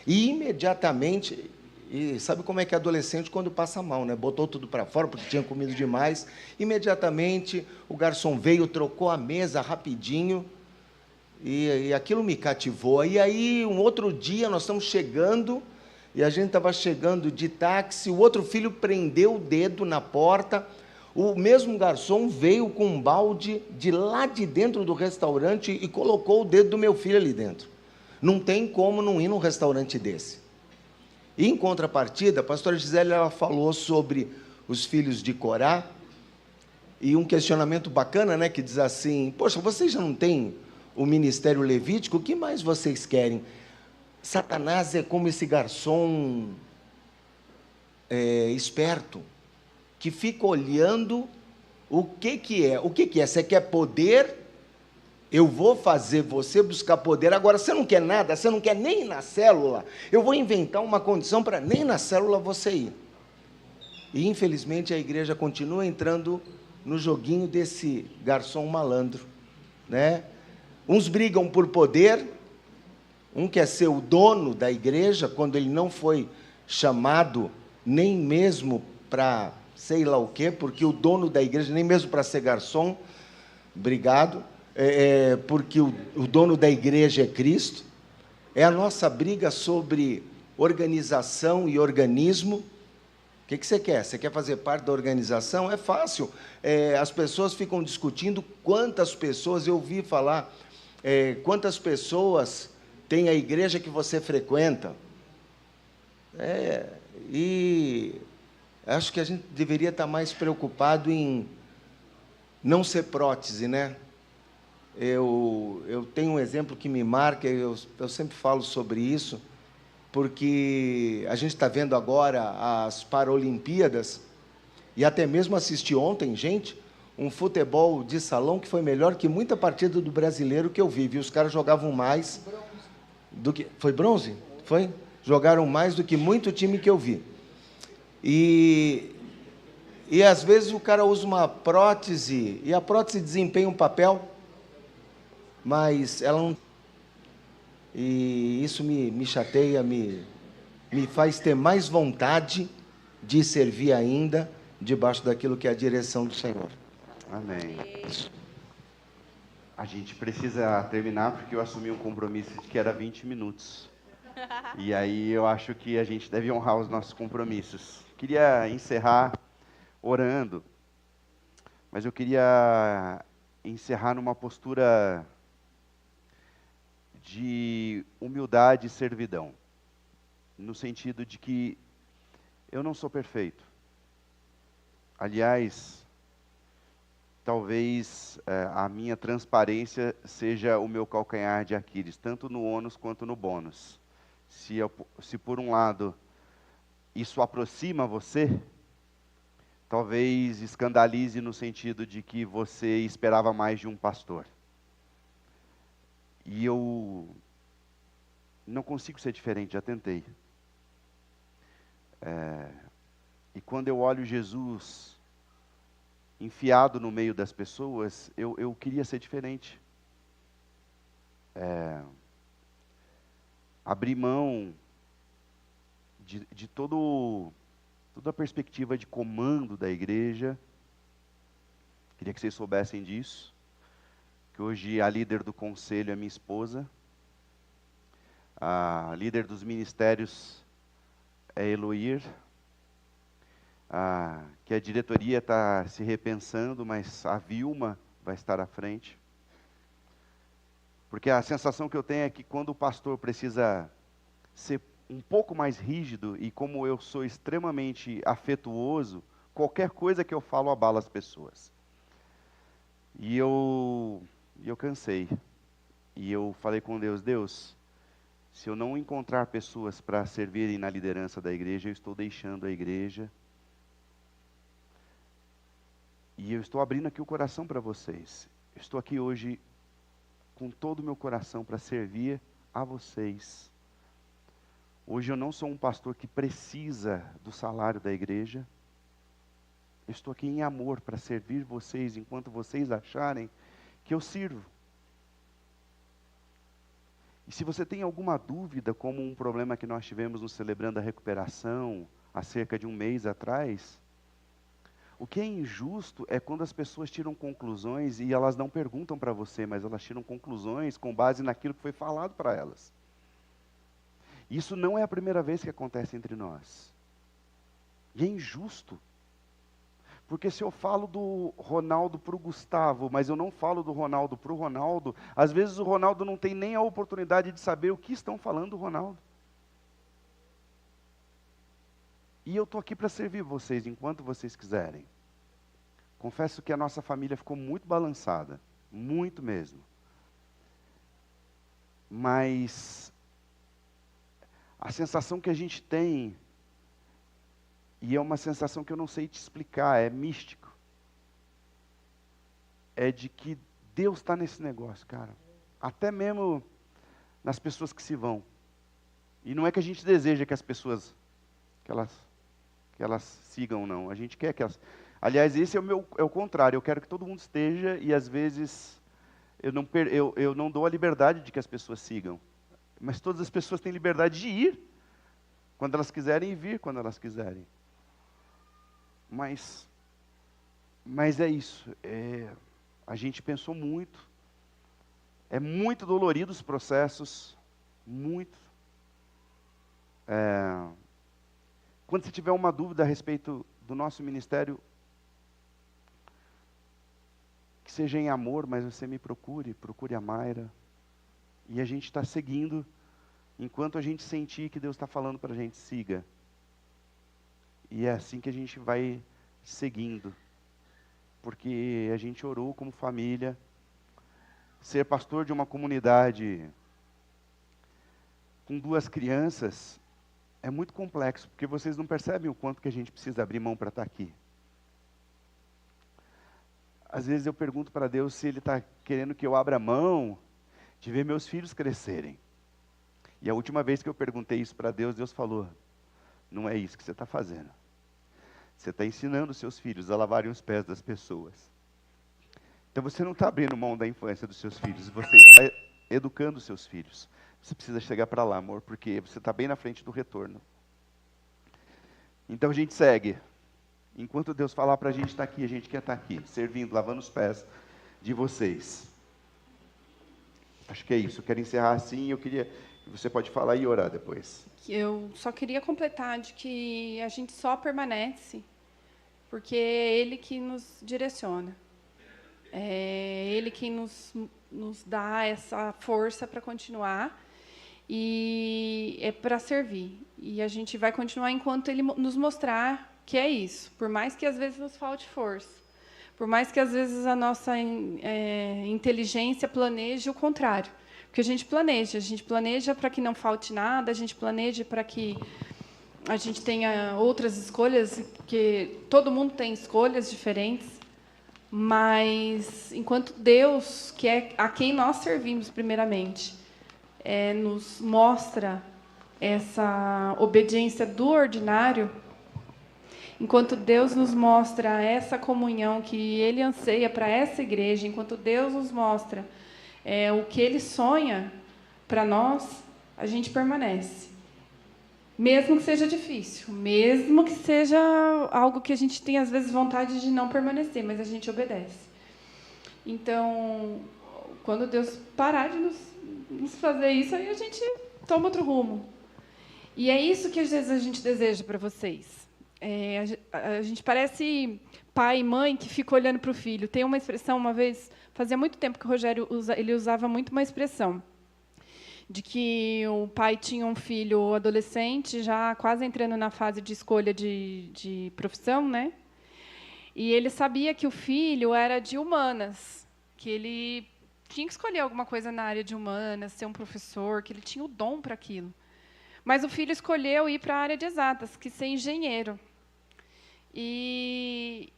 e imediatamente... E sabe como é que é adolescente quando passa mal, né? Botou tudo para fora porque tinha comido demais. Imediatamente o garçom veio, trocou a mesa rapidinho e aquilo me cativou. E aí, um outro dia, nós estamos chegando e a gente estava chegando de táxi, o outro filho prendeu o dedo na porta, o mesmo garçom veio com um balde de lá de dentro do restaurante e colocou o dedo do meu filho ali dentro. Não tem como não ir num restaurante desse. E, em contrapartida, a pastora Gisele ela falou sobre os filhos de Corá, e um questionamento bacana, né, que diz assim, poxa, vocês já não têm o ministério levítico, o que mais vocês querem? Satanás é como esse garçom esperto, que fica olhando o que é. O que é? Você quer poder? Eu vou fazer você buscar poder. Agora, você não quer nada, você não quer nem ir na célula, eu vou inventar uma condição para nem na célula você ir. E, infelizmente, a igreja continua entrando no joguinho desse garçom malandro, né? Uns brigam por poder, um quer ser o dono da igreja, quando ele não foi chamado nem mesmo para sei lá o quê, porque o dono da igreja, nem mesmo para ser garçom, obrigado, porque o dono da igreja é Cristo. É a nossa briga sobre organização e organismo. O que você quer? Você quer fazer parte da organização? É fácil. As pessoas ficam discutindo quantas pessoas, eu ouvi falar, quantas pessoas tem a igreja que você frequenta. E acho que a gente deveria estar mais preocupado em não ser prótese, né? Eu tenho um exemplo que me marca, eu sempre falo sobre isso, porque a gente está vendo agora as Paralimpíadas, e até mesmo assisti ontem, gente, um futebol de salão que foi melhor que muita partida do brasileiro que eu vi. Os caras jogavam mais do que... Foi bronze? Foi? Jogaram mais do que muito time que eu vi. E às vezes o cara usa uma prótese, e a prótese desempenha um papel, mas ela não... E isso me chateia, me faz ter mais vontade de servir ainda debaixo daquilo que é a direção do Senhor. Amém. A gente precisa terminar, porque eu assumi um compromisso de que era 20 minutos. E aí eu acho que a gente deve honrar os nossos compromissos. Queria encerrar orando, mas eu queria encerrar numa postura de humildade e servidão, no sentido de que eu não sou perfeito. Aliás, talvez a minha transparência seja o meu calcanhar de Aquiles, tanto no ônus quanto no bônus. Se por um lado isso aproxima você, talvez escandalize no sentido de que você esperava mais de um pastor. E eu não consigo ser diferente, já tentei. E quando eu olho Jesus enfiado no meio das pessoas, eu queria ser diferente. Abrir mão de toda a perspectiva de comando da igreja. Queria que vocês soubessem disso. Que hoje a líder do conselho é minha esposa. A líder dos ministérios é Eloir. Que a diretoria está se repensando, mas a Vilma vai estar à frente. Porque a sensação que eu tenho é que quando o pastor precisa ser um pouco mais rígido, e como eu sou extremamente afetuoso, qualquer coisa que eu falo abala as pessoas. E eu cansei. E eu falei com Deus, Deus, se eu não encontrar pessoas para servirem na liderança da igreja, eu estou deixando a igreja. E eu estou abrindo aqui o coração para vocês. Eu estou aqui hoje com todo o meu coração para servir a vocês. Hoje eu não sou um pastor que precisa do salário da igreja. Eu estou aqui em amor para servir vocês enquanto vocês acharem que eu sirvo. E se você tem alguma dúvida, como um problema que nós tivemos no Celebrando a Recuperação, há cerca de um mês atrás, o que é injusto é quando as pessoas tiram conclusões e elas não perguntam para você, mas elas tiram conclusões com base naquilo que foi falado para elas. Isso não é a primeira vez que acontece entre nós. E é injusto. Porque se eu falo do Ronaldo para o Gustavo, mas eu não falo do Ronaldo para o Ronaldo, às vezes o Ronaldo não tem nem a oportunidade de saber o que estão falando do Ronaldo. E eu estou aqui para servir vocês enquanto vocês quiserem. Confesso que a nossa família ficou muito balançada, muito mesmo. Mas a sensação que a gente tem, e é uma sensação que eu não sei te explicar, é místico, é de que Deus está nesse negócio, cara. Até mesmo nas pessoas que se vão. E não é que a gente deseja que as pessoas, que elas sigam, não. A gente quer que elas... Aliás, esse é o contrário. Eu quero que todo mundo esteja e, às vezes, eu não dou a liberdade de que as pessoas sigam. Mas todas as pessoas têm liberdade de ir quando elas quiserem e vir quando elas quiserem. Mas é isso. A gente pensou muito. É muito dolorido os processos. Muito. Quando você tiver uma dúvida a respeito do nosso ministério, que seja em amor, mas você me procure a Mayra. E a gente está seguindo enquanto a gente sentir que Deus está falando para a gente, siga. E é assim que a gente vai seguindo. Porque a gente orou como família. Ser pastor de uma comunidade com 2 crianças é muito complexo, porque vocês não percebem o quanto que a gente precisa abrir mão para estar aqui. Às vezes eu pergunto para Deus se Ele está querendo que eu abra mão de ver meus filhos crescerem. E a última vez que eu perguntei isso para Deus, Deus falou, não é isso que você está fazendo. Você está ensinando os seus filhos a lavarem os pés das pessoas. Então você não está abrindo mão da infância dos seus filhos, você está educando os seus filhos. Você precisa chegar para lá, amor, porque você está bem na frente do retorno. Então a gente segue. Enquanto Deus falar para a gente estar aqui, a gente quer estar aqui, servindo, lavando os pés de vocês. Acho que é isso. Eu quero encerrar assim. Eu queria. Você pode falar e orar depois. Eu só queria completar de que a gente só permanece porque é Ele que nos direciona. É Ele que nos dá essa força para continuar. E é para servir. E a gente vai continuar enquanto Ele nos mostrar que é isso. Por mais que às vezes nos falte força. Por mais que às vezes a nossa inteligência planeje o contrário. Porque a gente planeja para que não falte nada, a gente planeja para que a gente tenha outras escolhas, porque todo mundo tem escolhas diferentes, mas enquanto Deus, que é a quem nós servimos primeiramente, nos mostra essa obediência do ordinário, enquanto Deus nos mostra essa comunhão que Ele anseia para essa igreja, enquanto Deus nos mostra o que Ele sonha para nós, a gente permanece. Mesmo que seja difícil, mesmo que seja algo que a gente tem, às vezes, vontade de não permanecer, mas a gente obedece. Então, quando Deus parar de nos fazer isso, aí a gente toma outro rumo. E é isso que, às vezes, a gente deseja para vocês. A gente parece pai e mãe que fica olhando para o filho. Tem uma expressão, uma vez, fazia muito tempo que o Rogério ele usava muito uma expressão de que o pai tinha um filho adolescente, já quase entrando na fase de escolha de profissão, né? E ele sabia que o filho era de humanas, que ele tinha que escolher alguma coisa na área de humanas, ser um professor, que ele tinha o dom para aquilo. Mas o filho escolheu ir para a área de exatas, que ser engenheiro. E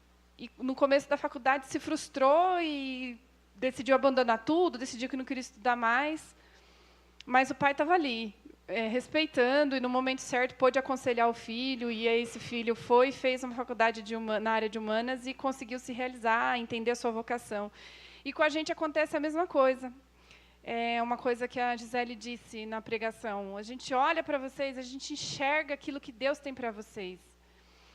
no começo da faculdade se frustrou e decidiu abandonar tudo, decidiu que não queria estudar mais. Mas o pai estava ali, respeitando, e no momento certo pôde aconselhar o filho, e aí esse filho foi e fez uma faculdade na área de humanas e conseguiu se realizar, entender a sua vocação. E com a gente acontece a mesma coisa. É uma coisa que a Gisele disse na pregação. A gente olha para vocês, a gente enxerga aquilo que Deus tem para vocês.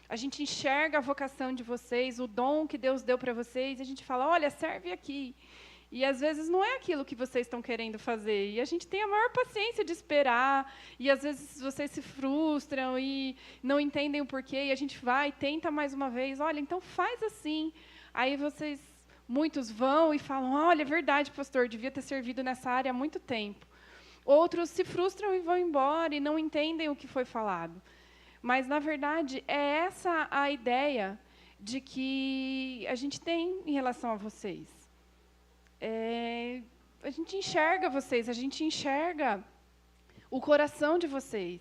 A gente enxerga a vocação de vocês, o dom que Deus deu para vocês, e a gente fala, olha, serve aqui. E, às vezes, não é aquilo que vocês estão querendo fazer. E a gente tem a maior paciência de esperar, e, às vezes, vocês se frustram e não entendem o porquê, e a gente vai, tenta mais uma vez, olha, então faz assim. Aí muitos vão e falam, olha, é verdade, pastor, devia ter servido nessa área há muito tempo. Outros se frustram e vão embora e não entendem o que foi falado. Mas, na verdade, é essa a ideia de que a gente tem em relação a vocês. A gente enxerga vocês, a gente enxerga o coração de vocês.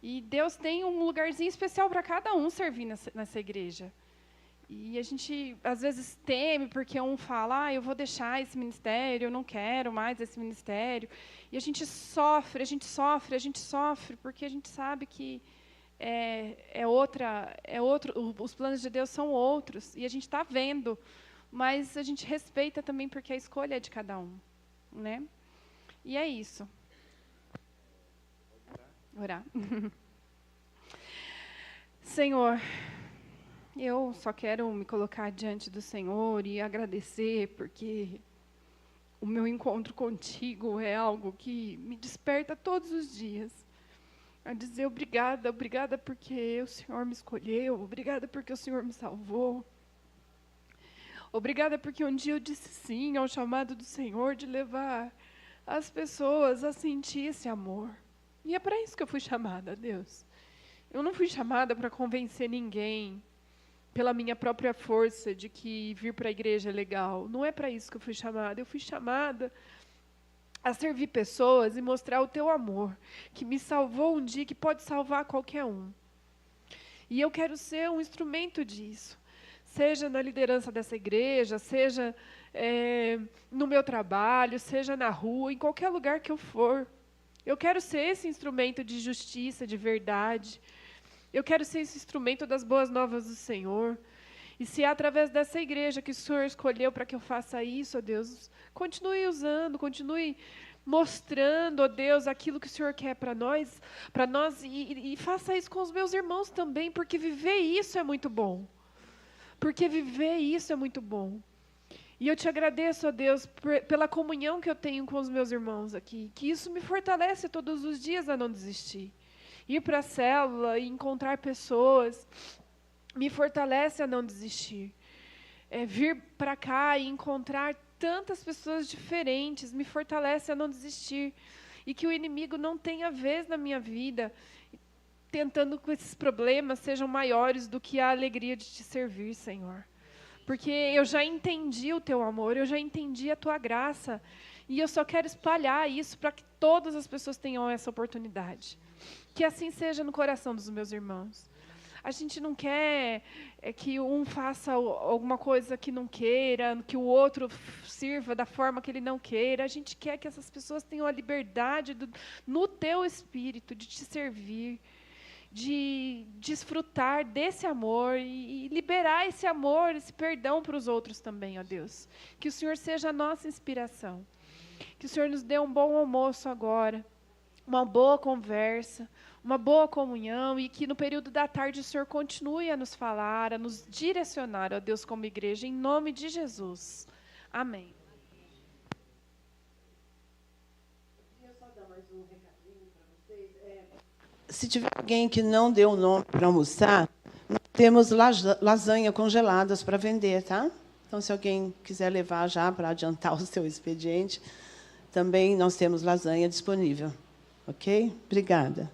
E Deus tem um lugarzinho especial para cada um servir nessa igreja. E a gente, às vezes, teme, porque um fala, eu vou deixar esse ministério, eu não quero mais esse ministério. E a gente sofre, porque a gente sabe que os planos de Deus são outros, e a gente está vendo, mas a gente respeita também, porque a escolha é de cada um, né? E é isso. Orar. Senhor, eu só quero me colocar diante do Senhor e agradecer, porque o meu encontro contigo é algo que me desperta todos os dias. A dizer obrigada, obrigada porque o Senhor me escolheu, obrigada porque o Senhor me salvou. Obrigada porque um dia eu disse sim ao chamado do Senhor de levar as pessoas a sentir esse amor. E é para isso que eu fui chamada, Deus. Eu não fui chamada para convencer ninguém pela minha própria força de que vir para a igreja é legal. Não é para isso que eu fui chamada. Eu fui chamada a servir pessoas e mostrar o teu amor, que me salvou um dia, que pode salvar qualquer um. E eu quero ser um instrumento disso. Seja na liderança dessa igreja, seja no meu trabalho, seja na rua, em qualquer lugar que eu for. Eu quero ser esse instrumento de justiça, de verdade. Eu quero ser esse instrumento das boas novas do Senhor. E se é através dessa igreja que o Senhor escolheu para que eu faça isso, ó Deus, continue usando, continue mostrando, ó Deus, aquilo que o Senhor quer para nós e faça isso com os meus irmãos também, porque viver isso é muito bom. Porque viver isso é muito bom. E eu te agradeço, ó Deus, pela comunhão que eu tenho com os meus irmãos aqui, que isso me fortalece todos os dias a não desistir. Ir para a célula e encontrar pessoas me fortalece a não desistir. Vir para cá e encontrar tantas pessoas diferentes me fortalece a não desistir. E que o inimigo não tenha vez na minha vida, tentando que esses problemas sejam maiores do que a alegria de te servir, Senhor. Porque eu já entendi o teu amor, eu já entendi a tua graça. E eu só quero espalhar isso para que todas as pessoas tenham essa oportunidade. Que assim seja no coração dos meus irmãos. A gente não quer que um faça alguma coisa que não queira, que o outro sirva da forma que ele não queira. A gente quer que essas pessoas tenham a liberdade no teu espírito de te servir, de desfrutar desse amor e liberar esse amor, esse perdão para os outros também, ó Deus. Que o Senhor seja a nossa inspiração. Que o Senhor nos dê um bom almoço agora, uma boa conversa, uma boa comunhão, e que no período da tarde o Senhor continue a nos falar, a nos direcionar, ó Deus, como igreja, em nome de Jesus. Amém. Se tiver alguém que não deu o nome para almoçar, nós temos lasanha congeladas para vender, tá? Então, se alguém quiser levar já para adiantar o seu expediente, também nós temos lasanha disponível. Ok? Obrigada.